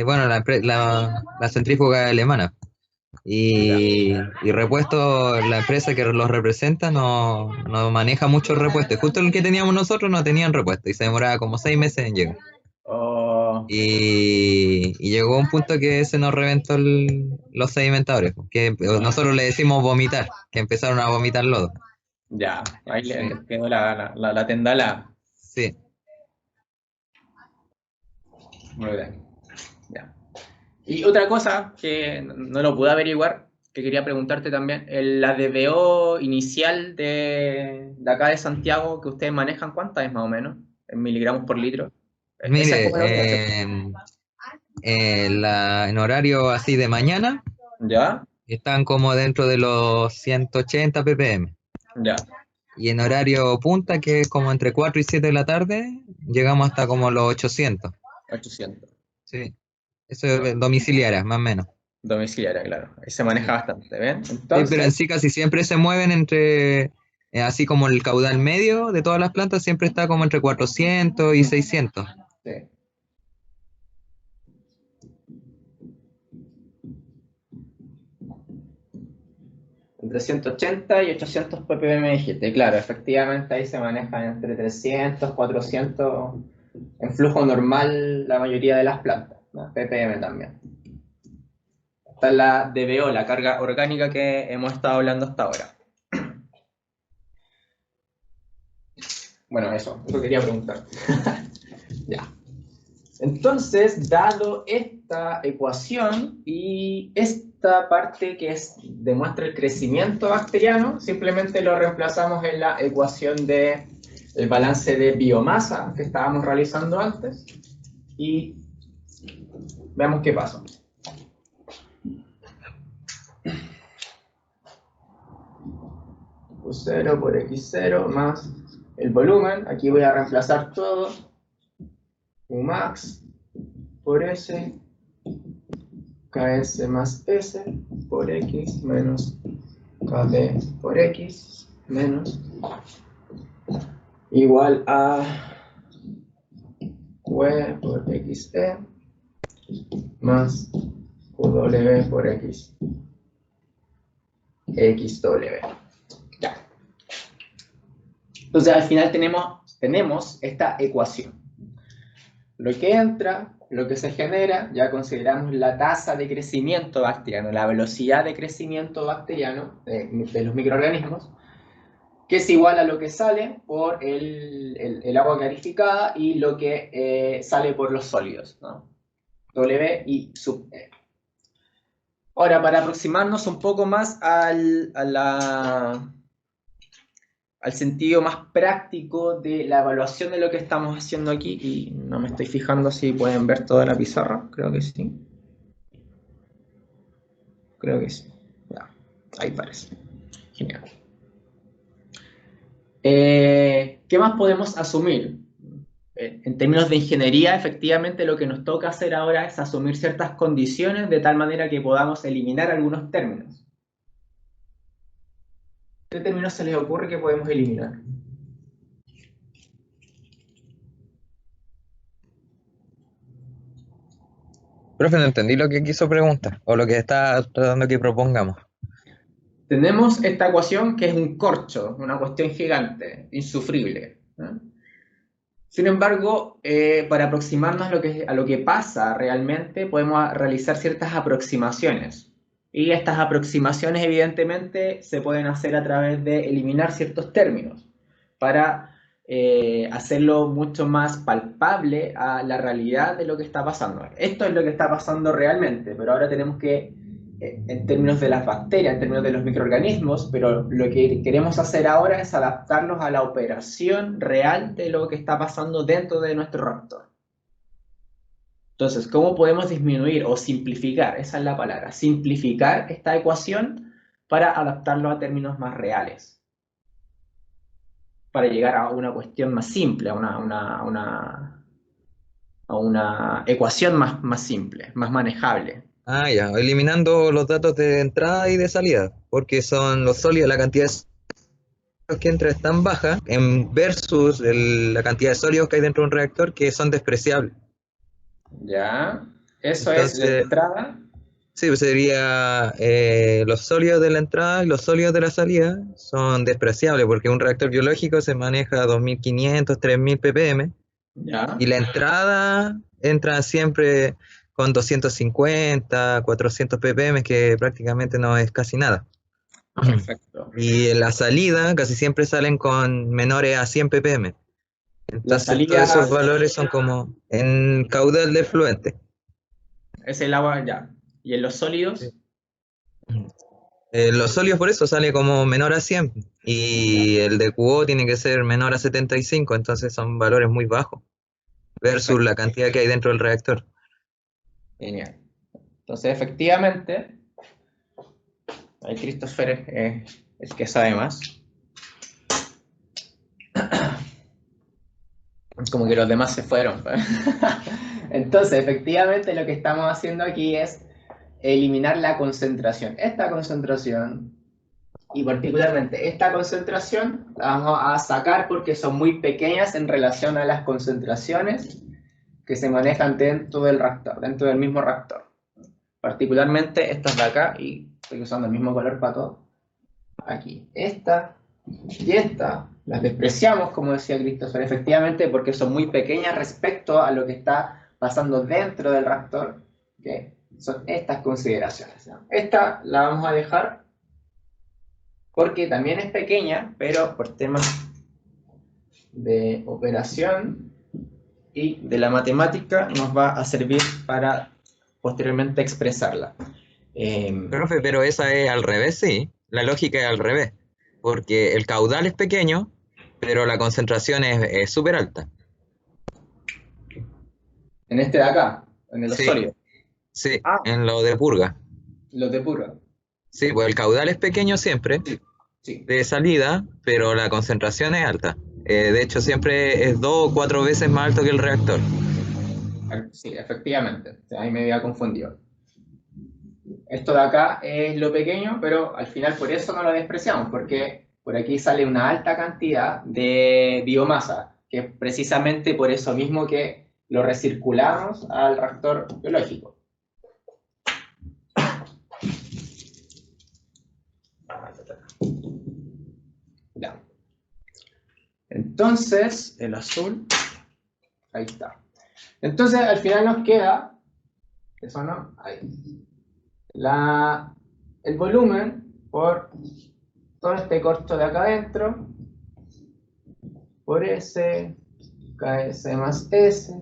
bueno, la centrífuga alemana. ¿Ya? Y repuesto, la empresa que los representa no maneja mucho repuesto. Y justo el que teníamos nosotros no tenían repuesto y se demoraba como 6 meses en llegar. Oh, Y llegó un punto que se nos reventó los sedimentadores, que nosotros le decimos vomitar, que empezaron a vomitar lodo. ya, ahí Sí, les quedó la tendala. sí. Muy bien. Ya. Y otra cosa que no lo pude averiguar, que quería preguntarte también, la DBO inicial de acá de Santiago que ustedes manejan, ¿cuántas es más o menos? En miligramos por litro. Esa es Mire, como la cuestión, ¿cierto? en horario así de mañana ¿Ya? están como dentro de los 180 ppm. Ya. Y en horario punta, que es como entre 4 y 7 de la tarde, llegamos hasta como los 800. 800. Sí, eso es domiciliaria, más o menos. Domiciliaria, claro. Ahí se maneja Sí. bastante, ¿ven? Sí, pero en Entonces, sí casi siempre se mueven entre, así como el caudal medio de todas las plantas siempre está como entre 400 y 600. sí. Entre 180 y 800 ppm dijiste. Claro, efectivamente ahí se manejan entre 300, 400 en flujo normal la mayoría de las plantas, ¿no? ppm también. Esta es la DBO, la carga orgánica que hemos estado hablando hasta ahora. Bueno, eso quería preguntar. Ya. Entonces, dado esta ecuación y esta parte que demuestra el crecimiento bacteriano, simplemente lo reemplazamos en la ecuación del balance de biomasa que estábamos realizando antes y veamos qué pasa. Q0 por X0 más el volumen. Aquí voy a reemplazar todo. Umax por S, KS más S por X menos KD por X menos igual a Q por XE más QW por X XW. Ya. Entonces al final tenemos esta ecuación. Lo que entra, lo que se genera, ya consideramos la tasa de crecimiento bacteriano, la velocidad de crecimiento bacteriano de los microorganismos, que es igual a lo que sale por el agua clarificada y lo que sale por los sólidos, ¿no? W y sub E. Ahora, para aproximarnos un poco más al sentido más práctico de la evaluación de lo que estamos haciendo aquí, y no me estoy fijando si pueden ver toda la pizarra, creo que sí. Creo que sí. Ya, ahí parece. Genial. ¿Qué más podemos asumir? En términos de ingeniería, efectivamente lo que nos toca hacer ahora es asumir ciertas condiciones de tal manera que podamos eliminar algunos términos. ¿Qué términos se les ocurre que podemos eliminar? Profe, no entendí lo que quiso preguntar, o lo que está tratando que propongamos. Tenemos esta ecuación que es un corcho, una cuestión gigante, insufrible, ¿no? Sin embargo, para aproximarnos a lo que pasa realmente, podemos realizar ciertas aproximaciones. Y estas aproximaciones, evidentemente, se pueden hacer a través de eliminar ciertos términos para hacerlo mucho más palpable a la realidad de lo que está pasando. Esto es lo que está pasando realmente, pero ahora tenemos que, en términos de las bacterias, en términos de los microorganismos, pero lo que queremos hacer ahora es adaptarlos a la operación real de lo que está pasando dentro de nuestro reactor. Entonces, ¿cómo podemos disminuir o simplificar? Esa es la palabra, simplificar esta ecuación para adaptarlo a términos más reales, para llegar a una cuestión más simple, a una ecuación más simple, más manejable. Ah, ya, eliminando los datos de entrada y de salida, porque son los sólidos, la cantidad de sólidos que entra es tan baja versus la cantidad de sólidos que hay dentro de un reactor que son despreciables. ¿Ya? Eso es la Entonces, entrada. sí, pues sería los sólidos de la entrada y los sólidos de la salida son despreciables, porque un reactor biológico se maneja a 2500, 3000 ppm, ¿Ya? y la entrada entra siempre con 250, 400 ppm, que prácticamente no es casi nada. Perfecto. Y en la salida casi siempre salen con menores a 100 ppm. La Entonces todos salida esos valores son como en caudal de fluente. es el agua, ya. ¿Y en los Sí. sólidos? Los sólidos por eso sale como menor a 100 Ya. y el de QO tiene que ser menor a 75, entonces son valores muy bajos versus Perfecto. la cantidad que hay dentro del reactor. Genial. Entonces, efectivamente, ahí Christopher es el que sabe más. Como que los demás se fueron. Entonces, efectivamente, lo que estamos haciendo aquí es eliminar la concentración. Esta concentración, y particularmente esta concentración, la vamos a sacar porque son muy pequeñas en relación a las concentraciones que se manejan dentro del reactor, dentro del mismo reactor. Particularmente estas de acá, y estoy usando el mismo color para todo. Aquí, esta y esta, las despreciamos, como decía Christopher, efectivamente, porque son muy pequeñas respecto a lo que está pasando dentro del reactor, que son estas consideraciones, ¿no? Esta la vamos a dejar porque también es pequeña, pero por temas de operación y de la matemática nos va a servir para posteriormente expresarla. Profe, pero esa es al revés, sí. La lógica es al revés. Porque el caudal es pequeño, pero la concentración es súper alta. En este de acá, en los Sí, sólidos. sí, Ah, en lo de purga. los de purga. Sí, pues el caudal es pequeño siempre, Sí. de salida, pero la concentración es alta. De hecho, siempre es 2 o 4 veces más alto que el reactor. Sí, efectivamente. Ahí me había confundido. Esto de acá es lo pequeño, pero al final por eso no lo despreciamos, porque por aquí sale una alta cantidad de biomasa, que es precisamente por eso mismo que lo recirculamos al reactor biológico. Ya. Entonces, el azul, ahí está. Entonces, al final nos queda, eso no, ahí, el volumen por todo este corto de acá adentro, por S, KS más S,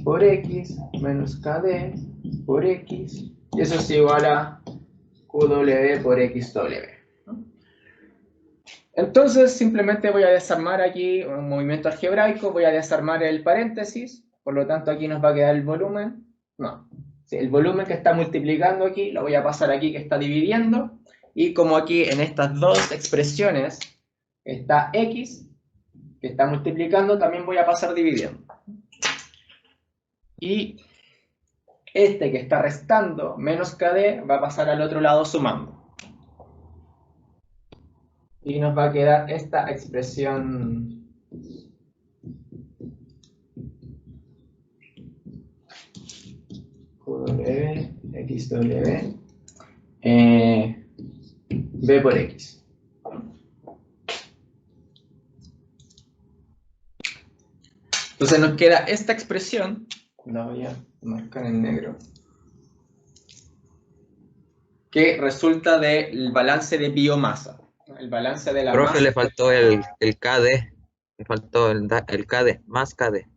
por X, menos KD, por X, y eso es igual a QW por XW. Entonces, simplemente voy a desarmar aquí un movimiento algebraico, voy a desarmar el paréntesis, por lo tanto aquí nos va a quedar el volumen, no, sí, el volumen que está multiplicando aquí, lo voy a pasar aquí que está dividiendo, y como aquí en estas dos expresiones está X, que está multiplicando, también voy a pasar dividiendo. Y este que está restando, menos KD, va a pasar al otro lado sumando. Y nos va a quedar esta expresión QW, XW, B por X. Entonces nos queda esta expresión, la voy a marcar en negro, que resulta del balance de biomasa. El balance de la Profe, masa. le faltó el KD, le faltó el KD, más KD.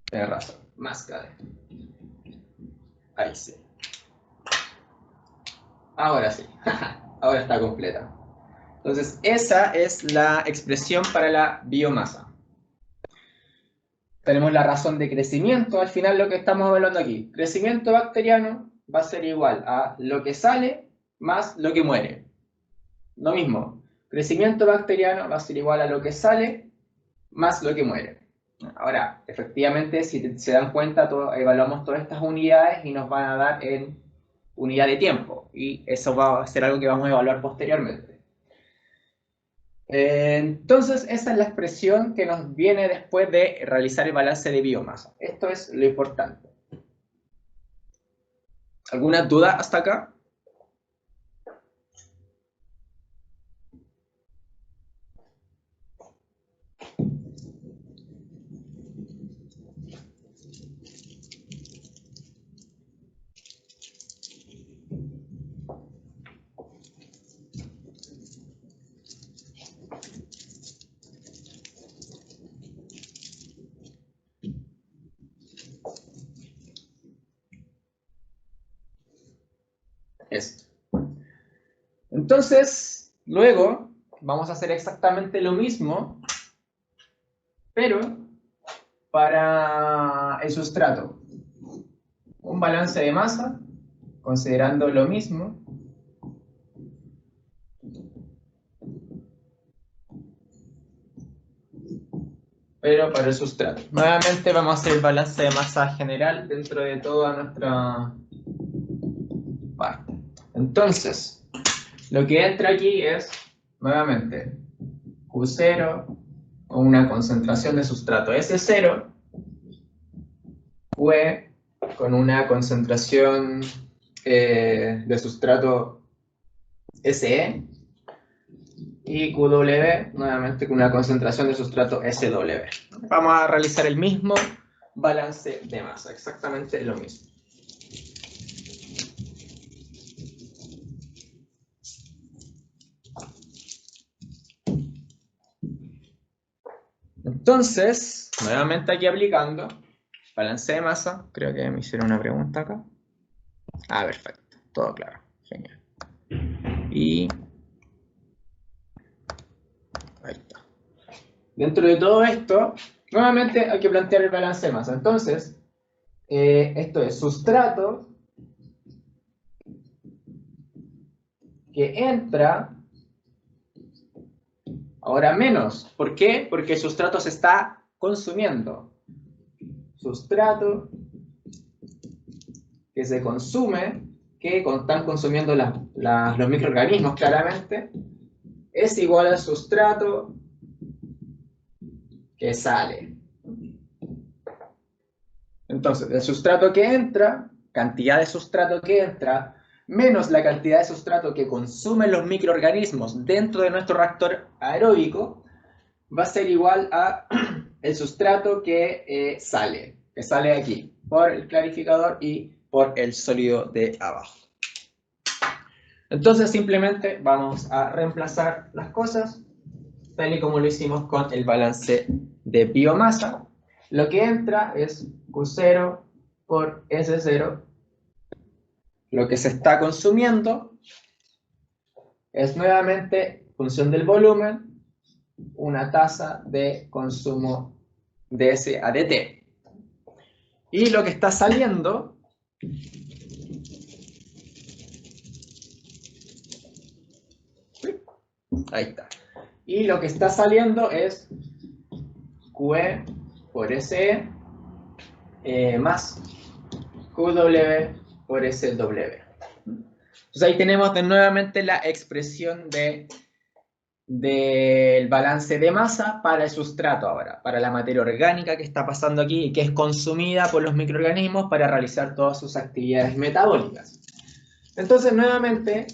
Tienes razón, más KD. Ahí sí. Ahora sí, ahora está completa. Entonces, esa es la expresión para la biomasa. Tenemos la razón de crecimiento, al final lo que estamos hablando aquí. Crecimiento bacteriano va a ser igual a lo que sale más lo que muere. Lo mismo, crecimiento bacteriano va a ser igual a lo que sale más lo que muere. Ahora, efectivamente, si se dan cuenta, evaluamos todas estas unidades y nos van a dar en unidad de tiempo. Y eso va a ser algo que vamos a evaluar posteriormente. Entonces, esa es la expresión que nos viene después de realizar el balance de biomasa. Esto es lo importante. ¿Alguna duda hasta acá? Esto. Entonces, luego vamos a hacer exactamente lo mismo, pero para el sustrato. Un balance de masa, considerando lo mismo. pero para el sustrato. Nuevamente vamos a hacer el balance de masa general dentro de toda nuestra parte. Entonces, lo que entra aquí es, nuevamente, Q0 con una concentración de sustrato S0, Q con una concentración de sustrato SE, y QW, nuevamente con una concentración de sustrato SW. Vamos a realizar el mismo balance de masa, exactamente lo mismo. Entonces, nuevamente aquí aplicando balance de masa, creo que me hicieron una pregunta acá. Ah, perfecto, todo claro, genial. Y ahí está. Dentro de todo esto, nuevamente hay que plantear el balance de masa. Entonces, esto es sustrato que entra, ahora menos. ¿Por qué? Porque el sustrato se está consumiendo. Sustrato que se consume, que están consumiendo los microorganismos claramente, es igual al sustrato que sale. Entonces, el sustrato que entra, cantidad de sustrato que entra, menos la cantidad de sustrato que consumen los microorganismos dentro de nuestro reactor aeróbico, va a ser igual a el sustrato que sale aquí, por el clarificador y por el sólido de abajo. Entonces simplemente vamos a reemplazar las cosas, tal y como lo hicimos con el balance de biomasa. Lo que entra es Q0 por S0. Lo que se está consumiendo es nuevamente función del volumen, una tasa de consumo de ese ADT. Y lo que está saliendo ahí está. Y lo que está saliendo es QE por SE más QW por SW. Entonces ahí tenemos nuevamente la expresión del balance de masa para el sustrato ahora, para la materia orgánica que está pasando aquí y que es consumida por los microorganismos para realizar todas sus actividades metabólicas. Entonces nuevamente,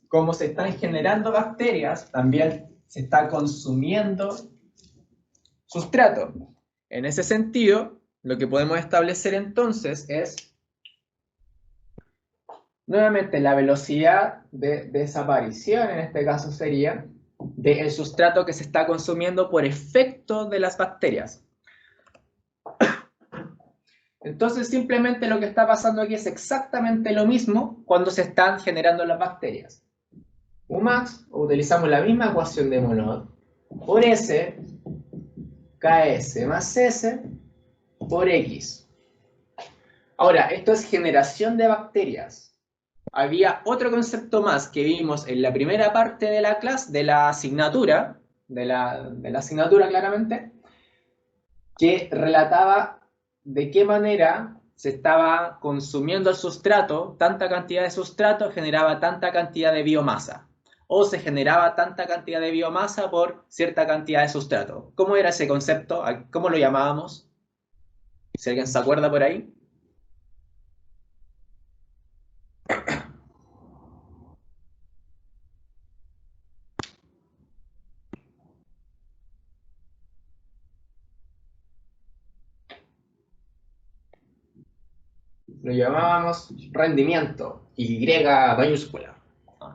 como se están generando bacterias, también se está consumiendo sustrato. En ese sentido, lo que podemos establecer entonces es nuevamente la velocidad de desaparición, en este caso sería del sustrato que se está consumiendo por efecto de las bacterias. Entonces simplemente lo que está pasando aquí es exactamente lo mismo cuando se están generando las bacterias. Umax, utilizamos la misma ecuación de Monod, por S, KS más S, por X. Ahora, esto es generación de bacterias. Había otro concepto más que vimos en la primera parte de la clase, de la asignatura, claramente, que relataba de qué manera se estaba consumiendo el sustrato, tanta cantidad de sustrato generaba tanta cantidad de biomasa, o se generaba tanta cantidad de biomasa por cierta cantidad de sustrato. ¿Cómo era ese concepto? ¿Cómo lo llamábamos? Si alguien se acuerda por ahí. Lo llamábamos rendimiento, Y mayúscula,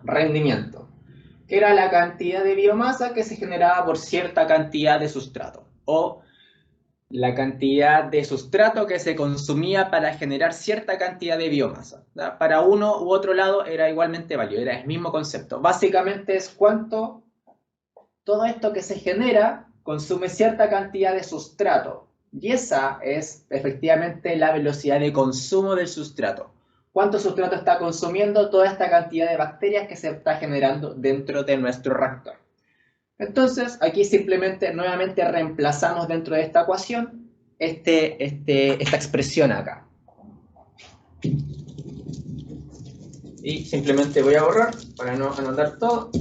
rendimiento, que era la cantidad de biomasa que se generaba por cierta cantidad de sustrato, o la cantidad de sustrato que se consumía para generar cierta cantidad de biomasa. Para uno u otro lado era igualmente válido, era el mismo concepto. Básicamente es cuánto todo esto que se genera consume cierta cantidad de sustrato. Y esa es efectivamente la velocidad de consumo del sustrato. ¿Cuánto sustrato está consumiendo toda esta cantidad de bacterias que se está generando dentro de nuestro reactor? Entonces, aquí simplemente nuevamente reemplazamos dentro de esta ecuación esta expresión acá. Y simplemente voy a borrar para no anotar todo.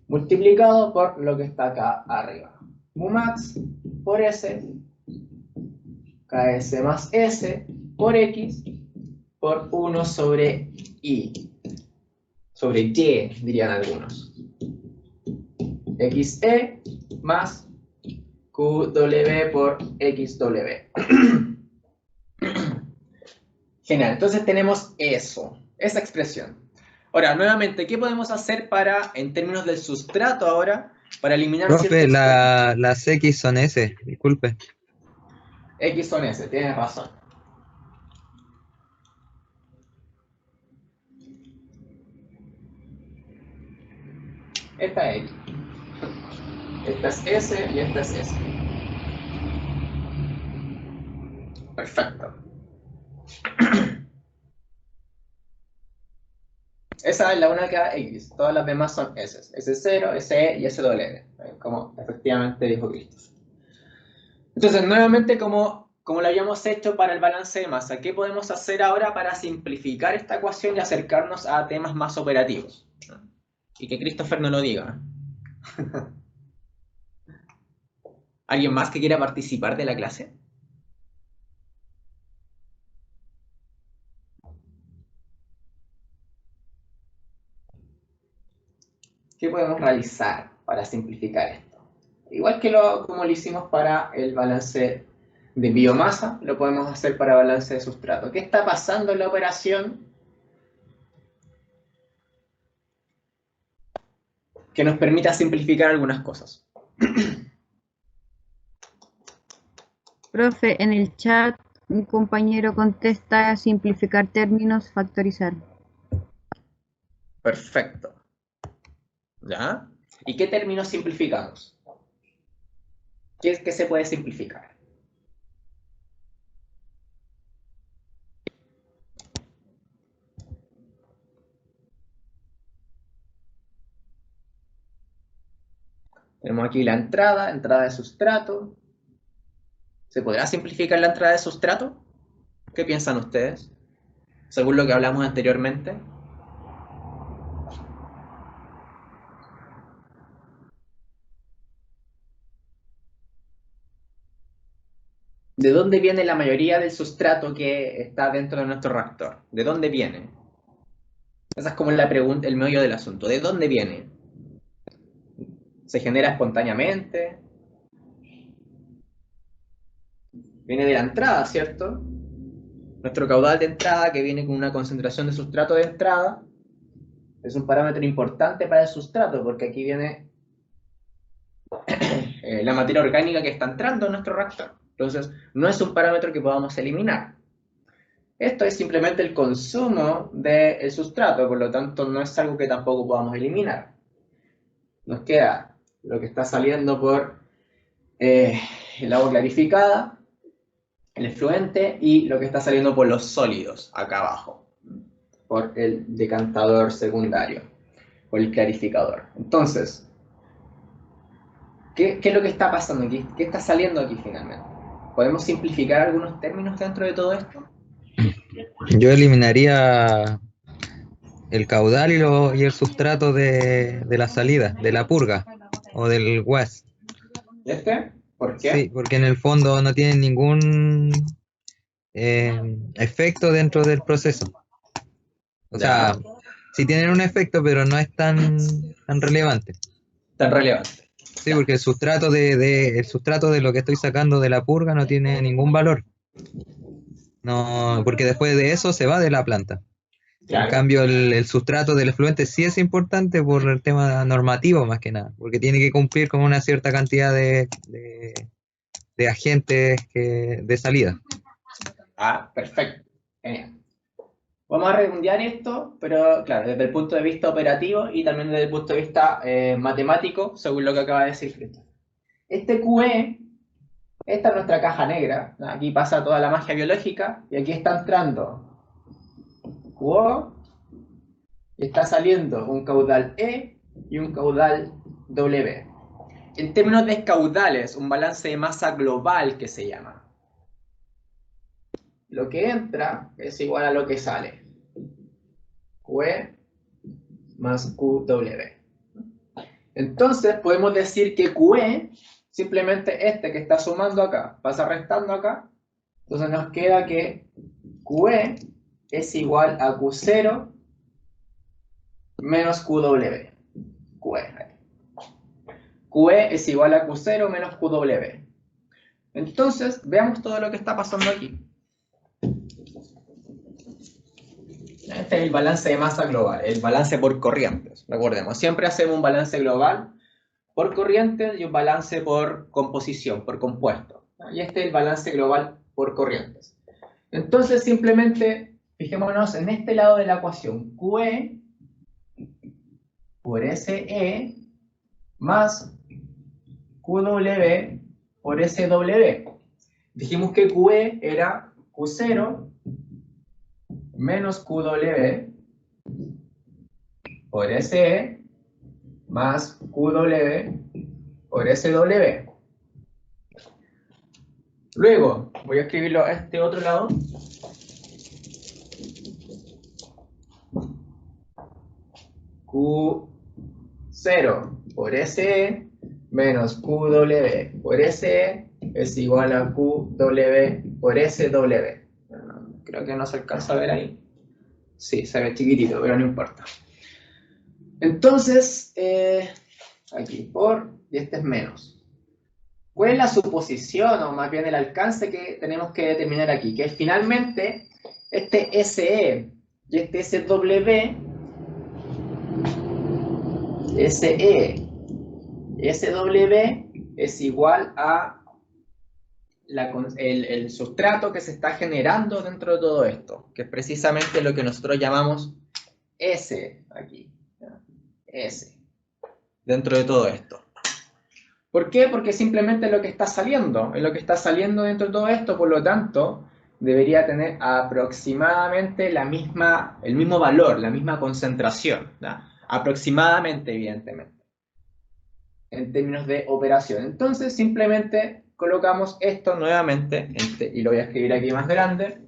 Multiplicado por lo que está acá arriba. Mumax por S, KS más S por X por 1 sobre Y. Sobre Y, dirían algunos. XE más QW por XW. Genial, entonces tenemos eso, esa expresión. Ahora, nuevamente, ¿qué podemos hacer para, en términos del sustrato ahora, para eliminar Profe, ciertos las X son S, disculpe. X son S? Tienes razón. Esta es X. Esta es S y esta es S. Perfecto. Esa es la única X. Todas las demás son S. S0, SE y SW. Como efectivamente dijo Cristo. Entonces, nuevamente, como lo habíamos hecho para el balance de masa, ¿qué podemos hacer ahora para simplificar esta ecuación y acercarnos a temas más operativos? Y que Christopher no lo diga. ¿Alguien más que quiera participar de la clase? ¿Qué podemos realizar para simplificar esto? Igual que como lo hicimos para el balance de biomasa, lo podemos hacer para balance de sustrato. ¿Qué está pasando en la operación que nos permita simplificar algunas cosas? Profe, en el chat un compañero contesta simplificar términos, factorizar. Perfecto. ¿Ya? ¿Y qué términos simplificamos? ¿Qué se puede simplificar? Tenemos aquí la entrada de sustrato. ¿Se podrá simplificar la entrada de sustrato? ¿Qué piensan ustedes? Según lo que hablamos anteriormente. ¿De dónde viene la mayoría del sustrato que está dentro de nuestro reactor? ¿De dónde viene? Esa es como la pregunta, el meollo del asunto. ¿De dónde viene? ¿Se genera espontáneamente? Viene de la entrada, ¿cierto? Nuestro caudal de entrada, que viene con una concentración de sustrato de entrada, es un parámetro importante para el sustrato, porque aquí viene la materia orgánica que está entrando en nuestro reactor. Entonces, no es un parámetro que podamos eliminar. Esto es simplemente el consumo del sustrato, por lo tanto no es algo que tampoco podamos eliminar. Nos queda lo que está saliendo por el agua clarificada, el efluente, y lo que está saliendo por los sólidos, acá abajo, por el decantador secundario, por el clarificador. Entonces, ¿qué es lo que está pasando aquí? ¿Qué está saliendo aquí finalmente? ¿Podemos simplificar algunos términos dentro de todo esto? Yo eliminaría el caudal y el sustrato de la salida, de la purga o del gas. ¿Por qué? Sí, porque en el fondo no tienen ningún efecto dentro del proceso. O sea, sí tienen un efecto, pero no es tan relevante. Tan relevante. Sí, porque el sustrato el sustrato de lo que estoy sacando de la purga no tiene ningún valor. No, porque después de eso se va de la planta. Claro. En cambio, el sustrato del efluente sí es importante por el tema normativo, más que nada, porque tiene que cumplir con una cierta cantidad de agentes de salida. Ah, perfecto. Genial. Vamos a redondear esto, pero claro, desde el punto de vista operativo y también desde el punto de vista matemático, según lo que acaba de decir Cristo. Este QE, esta es nuestra caja negra. Aquí pasa toda la magia biológica y aquí está entrando QO y está saliendo un caudal E y un caudal W. En términos de caudales, un balance de masa global que se llama. Lo que entra es igual a lo que sale. QE más QW. Entonces podemos decir que QE, simplemente este que está sumando acá, pasa restando acá. Entonces nos queda que QE es igual a Q0 menos QW. QE. QE es igual a Q0 menos QW. Entonces, veamos todo lo que está pasando aquí. Este es el balance de masa global, el balance por corrientes. Recordemos, siempre hacemos un balance global por corrientes y un balance por composición, por compuesto. Y este es el balance global por corrientes. Entonces, simplemente, fijémonos en este lado de la ecuación. QE por SE más QW por SW. Dijimos que QE era Q0 menos QW por SE más QW por SW. Luego, voy a escribirlo a este otro lado. Q0 por SE menos QW por SE es igual a QW por SW. Creo que no se alcanza a ver ahí. Sí, se ve chiquitito, pero no importa. Entonces, aquí por, y este es menos. ¿Cuál es la suposición, o más bien el alcance que tenemos que determinar aquí? Que finalmente, este SE y este SW, SE, SW es igual a el sustrato que se está generando dentro de todo esto, que es precisamente lo que nosotros llamamos S aquí, S, dentro de todo esto. ¿Por qué? Porque simplemente es lo que está saliendo, es lo que está saliendo dentro de todo esto, por lo tanto, debería tener aproximadamente el mismo valor, la misma concentración, ¿no? Aproximadamente, evidentemente, en términos de operación. Entonces, simplemente colocamos esto nuevamente, y lo voy a escribir aquí más grande,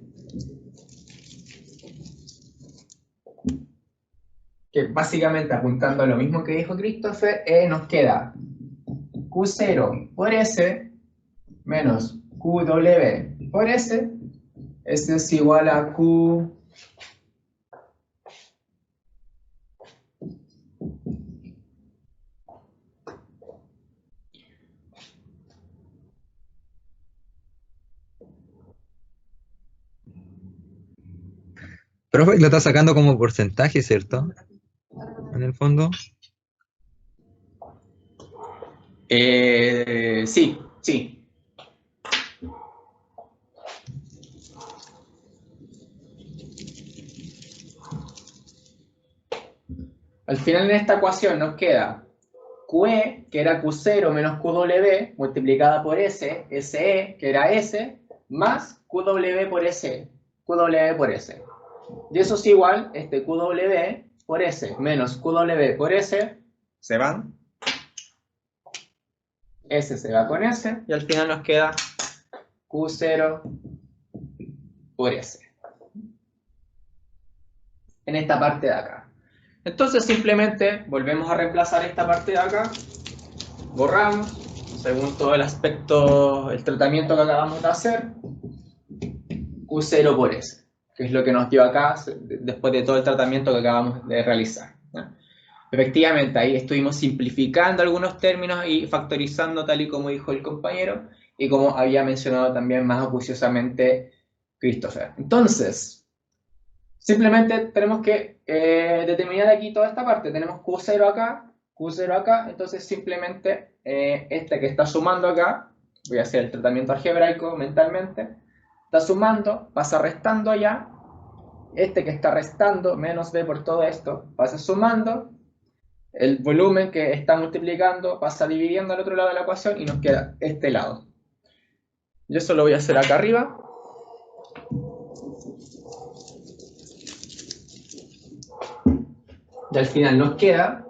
que básicamente apuntando a lo mismo que dijo Christopher, nos queda Q0 por S menos QW por S, este es igual a Q Profe, lo está sacando como porcentaje, ¿cierto? En el fondo. Sí, sí. Al final en esta ecuación nos queda QE, que era Q0 menos QW, multiplicada por S, SE, que era S, más QW por S, QW por S. Y eso es igual, este QW por S menos QW por S, se van. S se va con S, y al final nos queda Q0 por S. En esta parte de acá. Entonces simplemente volvemos a reemplazar esta parte de acá, borramos, según todo el aspecto, el tratamiento que acabamos de hacer, Q0 por S, que es lo que nos dio acá después de todo el tratamiento que acabamos de realizar, ¿no? Efectivamente, ahí estuvimos simplificando algunos términos y factorizando tal y como dijo el compañero y como había mencionado también más acuciosamente Christopher. Entonces, simplemente tenemos que determinar aquí toda esta parte. Tenemos Q0 acá, entonces simplemente este que está sumando acá, voy a hacer el tratamiento algebraico mentalmente, está sumando, pasa restando allá, este que está restando, menos B por todo esto, pasa sumando, el volumen que está multiplicando pasa dividiendo al otro lado de la ecuación y nos queda este lado. Yo eso lo voy a hacer acá arriba. Y al final nos queda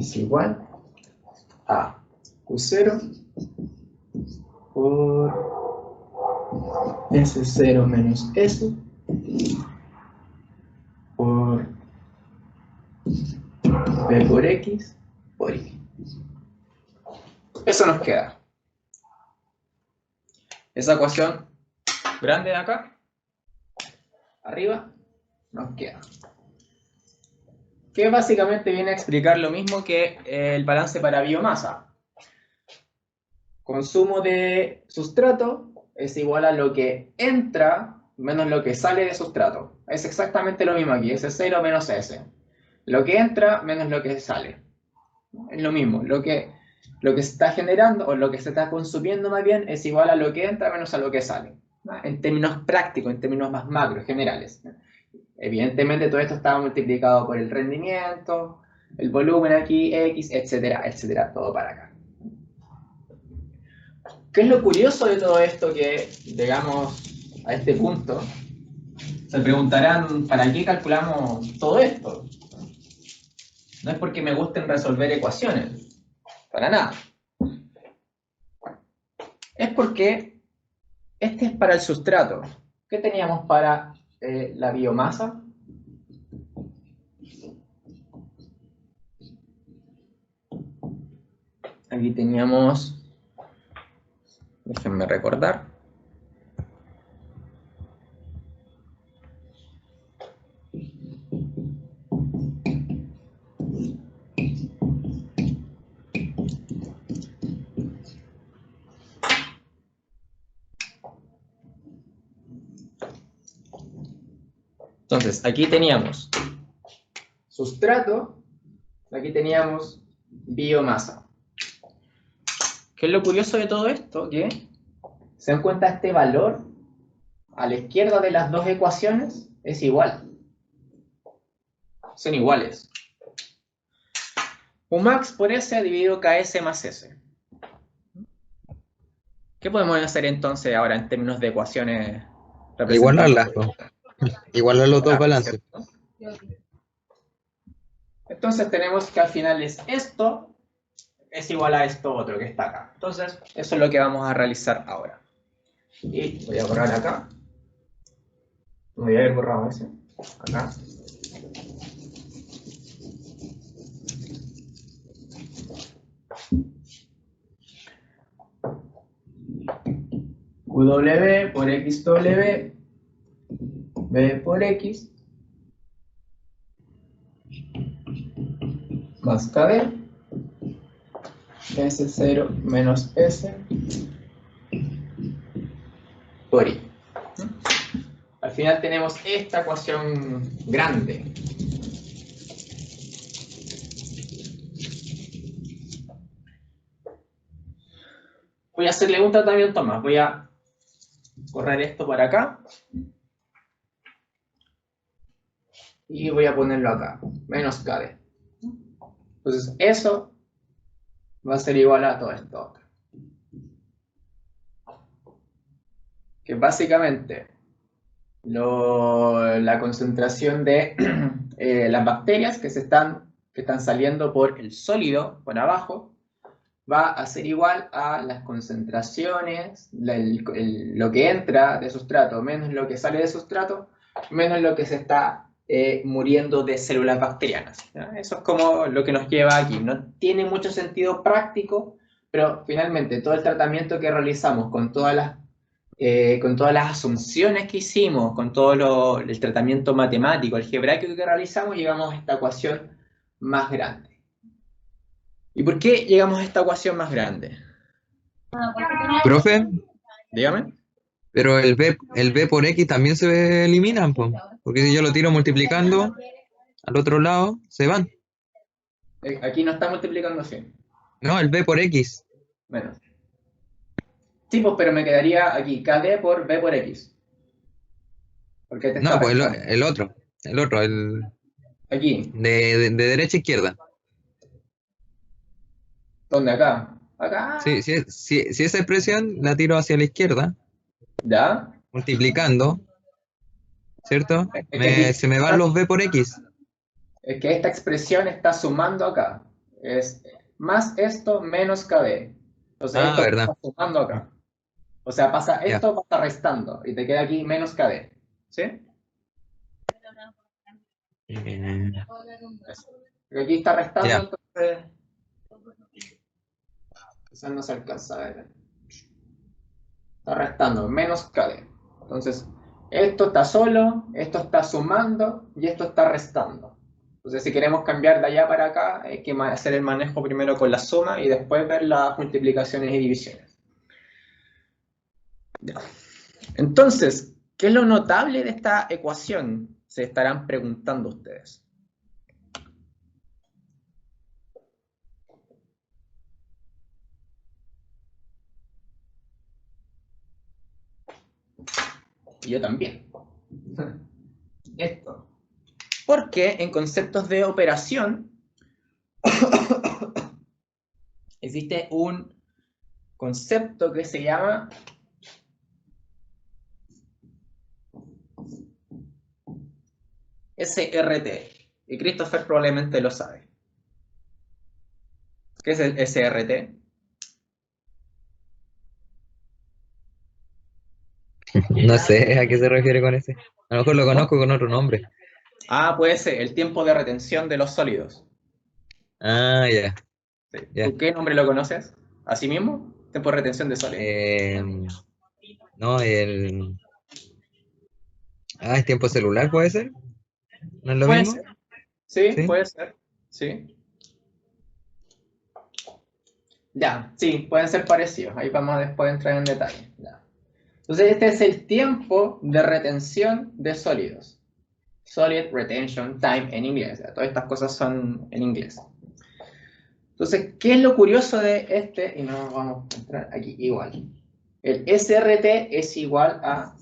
es igual a Q0 por S0 menos S por B por X por Y. Eso nos queda. Esa ecuación grande de acá, arriba, nos queda. Que básicamente viene a explicar lo mismo que el balance para biomasa. Consumo de sustrato es igual a lo que entra menos lo que sale de sustrato. Es exactamente lo mismo aquí, S0 menos S. Lo que entra menos lo que sale. Es lo mismo, lo que se está generando o lo que se está consumiendo más bien es igual a lo que entra menos a lo que sale. En términos prácticos, en términos más macro, generales. Evidentemente todo esto está multiplicado por el rendimiento, el volumen aquí, X, etcétera, etcétera, todo para acá. ¿Qué es lo curioso de todo esto? Que llegamos a este punto. Se preguntarán, ¿para qué calculamos todo esto? No es porque me gusten resolver ecuaciones, para nada. Es porque este es para el sustrato. ¿Qué teníamos para la biomasa? Aquí teníamos, déjenme recordar, entonces aquí teníamos sustrato, aquí teníamos biomasa. ¿Qué es lo curioso de todo esto? Que se dan cuenta, este valor a la izquierda de las dos ecuaciones es igual. Son iguales. Umax por S dividido KS más S. ¿Qué podemos hacer entonces ahora en términos de ecuaciones Igualarlas, po. Igualar los dos balances. Entonces tenemos que al final es esto es igual a esto otro que está acá. Entonces eso es lo que vamos a realizar ahora. Y voy a borrar acá. No voy a haber borrado ese. Acá. QW por XW, B por X, más KD, S0 menos S por Y. Al final tenemos esta ecuación grande. Voy a hacerle un tratamiento más. Voy a correr esto por acá. Y voy a ponerlo acá. Menos KD. Entonces eso va a ser igual a todo esto. Que básicamente la concentración de las bacterias que están saliendo por el sólido, por abajo, va a ser igual a las concentraciones, lo que entra de sustrato menos lo que sale de sustrato, menos lo que se está muriendo de células bacterianas. ¿Ya? Eso es como lo que nos lleva aquí. No tiene mucho sentido práctico, pero finalmente todo el tratamiento que realizamos con todas las asunciones que hicimos, con todo el tratamiento matemático, algebraico que realizamos, llegamos a esta ecuación más grande. ¿Y por qué llegamos a esta ecuación más grande? Profe, Dígame. pero el B por X también se eliminan, po. Porque si yo lo tiro multiplicando, al otro lado se van. Aquí no está multiplicando así. No, el B por X. Menos. Sí, pues, pero me quedaría aquí KD por B por X. Porque te está No, pues restando. el otro, Aquí. de derecha a izquierda. ¿Dónde? Acá. Acá. Si esa expresión la tiro hacia la izquierda, ¿Ya? multiplicando, ¿cierto? Es que aquí Se me van los B por X. es que esta expresión está sumando acá. Es más esto menos KB. Entonces esto verdad. pasa sumando acá. O sea, pasa Ya. esto, pasa restando. Y te queda aquí menos KB. ¿Sí? Eso. Porque aquí está restando, Ya. entonces quizás no se alcanza a ver. Está restando, menos KB. Entonces, esto está solo, esto está sumando y esto está restando. Entonces, si queremos cambiar de allá para acá, hay que hacer el manejo primero con la suma y después ver las multiplicaciones y divisiones. Ya. Entonces, ¿qué es lo notable de esta ecuación? Se estarán preguntando ustedes. Y yo también. Esto. Porque en conceptos de operación existe un concepto que se llama SRT. Y Christopher probablemente lo sabe. ¿Qué es el SRT? No sé a qué se refiere con ese. A lo mejor lo conozco con otro nombre. Ah, puede ser el tiempo de retención de los sólidos. Ah, ya, Sí. ya. ¿Tú qué nombre lo conoces? ¿Así mismo? Tiempo de retención de sólidos. No, ¿es tiempo celular, puede ser? ¿No es lo Puede mismo? ser. Sí, Sí. puede ser. Sí. Ya, sí, pueden ser parecidos. Ahí vamos a después entrar en detalle. Ya. Entonces, este es el tiempo de retención de sólidos. Solid retention time en inglés. Ya, todas estas cosas son en inglés. Entonces, ¿qué es lo curioso de este? Y no vamos a entrar aquí igual. El SRT es igual a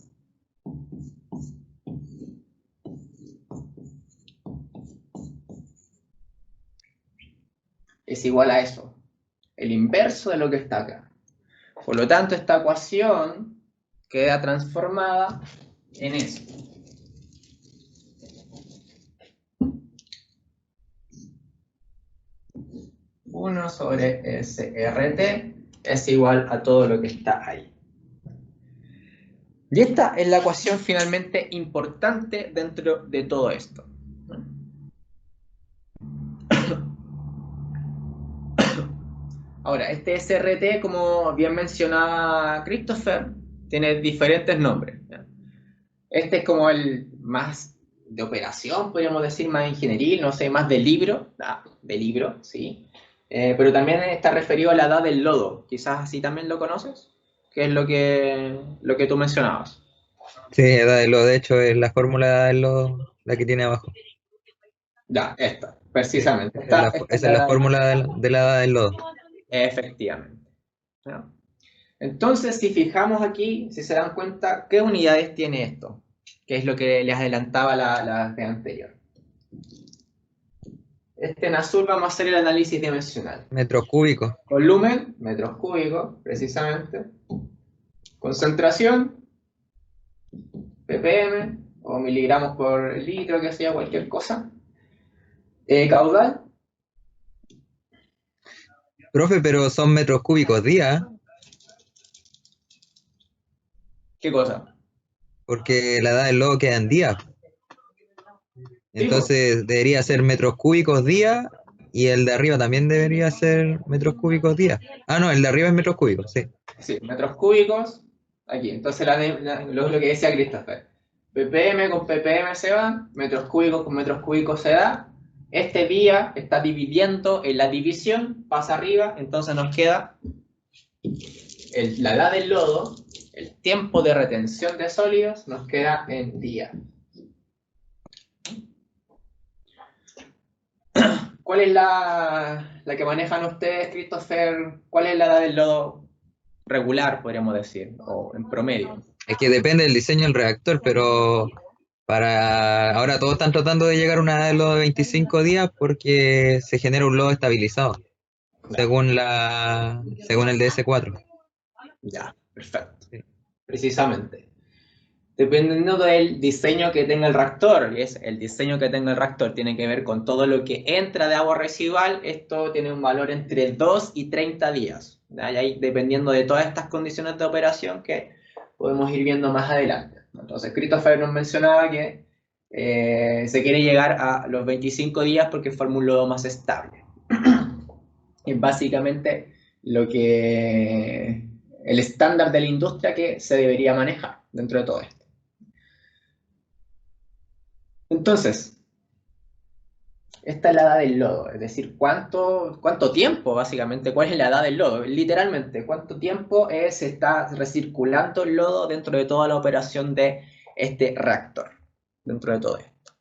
eso. El inverso de lo que está acá. Por lo tanto, esta ecuación queda transformada en esto. Uno sobre SRT es igual a todo lo que está ahí. Y esta es la ecuación finalmente importante dentro de todo esto. Ahora, este SRT, como bien mencionaba Christopher, tiene diferentes nombres. Este es como el más de operación, podríamos decir, más ingenieril, no sé, más de libro, sí. Pero también está referido a la edad del lodo. Quizás así también lo conoces, que es lo que tú mencionabas. Sí, edad de lo, de hecho, es la fórmula de lo, la que tiene abajo. Ya, esta, Sí, precisamente. Esta es esa la es la edad del lodo. fórmula de la edad del lodo. Efectivamente. ¿No? Entonces, si fijamos aquí, si se dan cuenta, ¿qué unidades tiene esto? Que es lo que les adelantaba la vez anterior. Este en azul vamos a hacer el análisis dimensional. Metros cúbicos. Volumen, metros cúbicos, precisamente. Concentración, ppm, o miligramos por litro, que sea cualquier cosa. Caudal, Profe, pero son metros cúbicos día, ¿qué cosa? porque la edad del lodo queda en día. Tipo, Entonces debería ser metros cúbicos día y el de arriba también debería ser metros cúbicos día. Ah, no, el de arriba es metros cúbicos, sí. sí, metros cúbicos, aquí. Entonces, lo que decía Christopher. ppm con ppm se van, metros cúbicos con metros cúbicos se da. Este día está dividiendo en la división, pasa arriba, entonces nos queda la edad del lodo, el tiempo de retención de sólidos, nos queda en día. ¿Cuál es la que manejan ustedes, Christopher? ¿Cuál es la edad del lodo regular, podríamos decir, o en promedio? Es que depende del diseño del reactor, pero ahora todos están tratando de llegar a una edad de lodo de 25 días porque se genera un lodo estabilizado, según el DS4. Ya, perfecto. Sí. Precisamente. Dependiendo del diseño que tenga el reactor, y es el diseño que tenga el reactor tiene que ver con todo lo que entra de agua residual, esto tiene un valor entre 2 y 30 días. Y ahí, dependiendo de todas estas condiciones de operación que podemos ir viendo más adelante. Entonces, Christopher nos mencionaba que se quiere llegar a los 25 días porque forma un lodo más estable. Es básicamente lo que el estándar de la industria que se debería manejar dentro de todo esto. Entonces, esta es la edad del lodo, es decir, cuánto tiempo, básicamente, cuál es la edad del lodo, literalmente, cuánto tiempo se está recirculando el lodo dentro de toda la operación de este reactor, dentro de todo esto.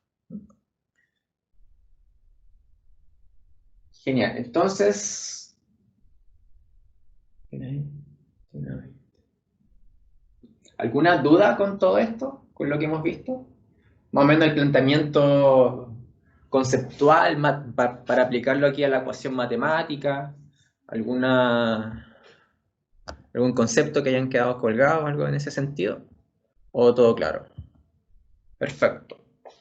Genial, entonces, ¿alguna duda con todo esto, con lo que hemos visto? Más o menos el planteamiento conceptual para aplicarlo aquí a la ecuación matemática, algún concepto que hayan quedado colgados, algo en ese sentido, o todo claro. Perfecto. O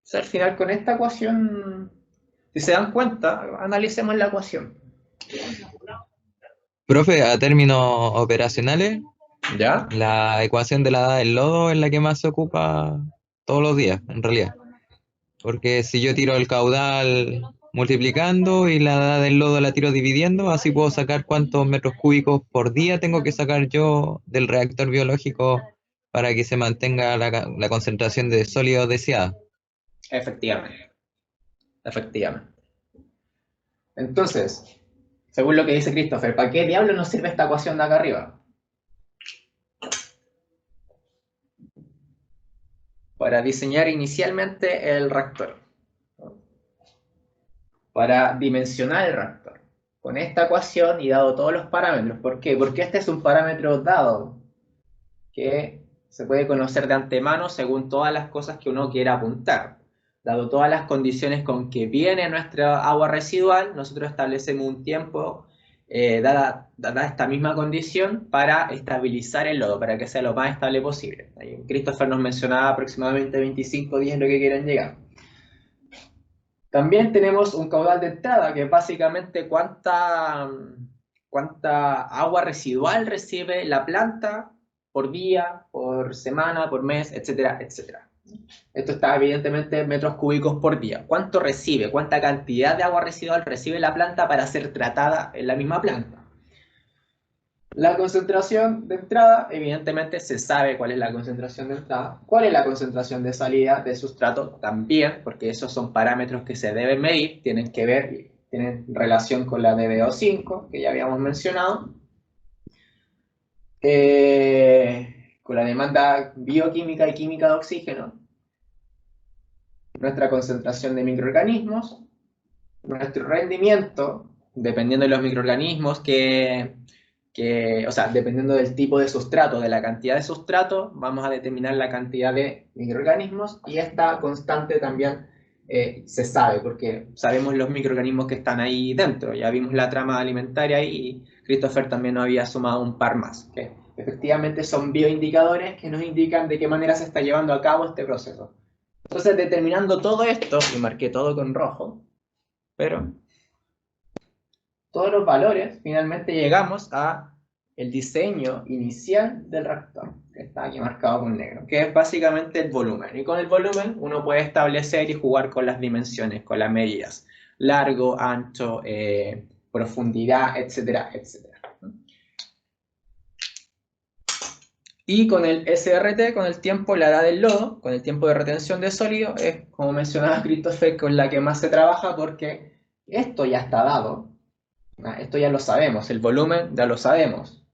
sea, al final con esta ecuación, si se dan cuenta, analicemos la ecuación. Profe, a términos operacionales, ¿Ya? la ecuación de la edad del lodo es la que más se ocupa todos los días, en realidad. Porque si yo tiro el caudal multiplicando y la edad del lodo la tiro dividiendo, así puedo sacar cuántos metros cúbicos por día tengo que sacar yo del reactor biológico para que se mantenga la concentración de sólidos deseada. Efectivamente. Efectivamente. Entonces, según lo que dice Christopher, ¿para qué diablos nos sirve esta ecuación de acá arriba? Para diseñar inicialmente el reactor. Para dimensionar el reactor. Con esta ecuación y dado todos los parámetros. ¿Por qué? Porque este es un parámetro dado que se puede conocer de antemano según todas las cosas que uno quiera apuntar. Dado todas las condiciones con que viene nuestra agua residual, nosotros establecemos un tiempo dada esta misma condición para estabilizar el lodo, para que sea lo más estable posible. Ahí Christopher nos mencionaba aproximadamente 25 días lo que quieren llegar. También tenemos un caudal de entrada, que es básicamente cuánta agua residual recibe la planta por día, por semana, por mes, etcétera, etcétera. Esto está evidentemente en metros cúbicos por día. ¿Cuánto recibe? ¿Cuánta cantidad de agua residual recibe la planta para ser tratada en la misma planta? La concentración de entrada, evidentemente se sabe cuál es la concentración de entrada. ¿Cuál es la concentración de salida de sustrato? También, porque esos son parámetros que se deben medir, tienen que ver, tienen relación con la de DO5, que ya habíamos mencionado. Con la demanda bioquímica y química de oxígeno. Nuestra concentración de microorganismos. Nuestro rendimiento, dependiendo de los microorganismos o sea, dependiendo del tipo de sustrato, de la cantidad de sustrato, vamos a determinar la cantidad de microorganismos y esta constante también se sabe, porque sabemos los microorganismos que están ahí dentro. Ya vimos la trama alimentaria y Christopher también nos había sumado un par más, que efectivamente son bioindicadores que nos indican de qué manera se está llevando a cabo este proceso. Entonces, determinando todo esto, y marqué todo con rojo, pero todos los valores, finalmente llegamos a el diseño inicial del reactor, que está aquí marcado con negro, que es básicamente el volumen. Y con el volumen uno puede establecer y jugar con las dimensiones, con las medidas. Largo, ancho, profundidad, etcétera, etcétera. Y con el SRT, con el tiempo, la edad del lodo, con el tiempo de retención de sólido, es, como mencionaba Christopher, con la que más se trabaja porque esto ya está dado. Esto ya lo sabemos, el volumen ya lo sabemos.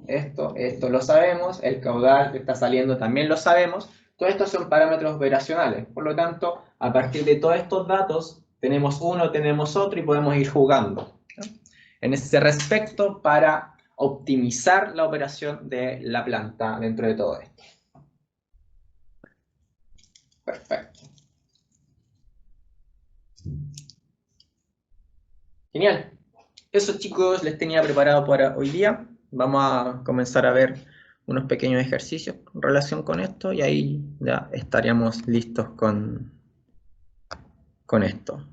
Esto lo sabemos, el caudal que está saliendo también lo sabemos. Todos estos son parámetros operacionales. Por lo tanto, a partir de todos estos datos, tenemos uno, tenemos otro y podemos ir jugando, ¿no? En ese respecto para optimizar la operación de la planta dentro de todo esto. Perfecto. Genial. Eso, chicos, les tenía preparado para hoy día. Vamos a comenzar a ver unos pequeños ejercicios en relación con esto y ahí ya estaríamos listos con esto.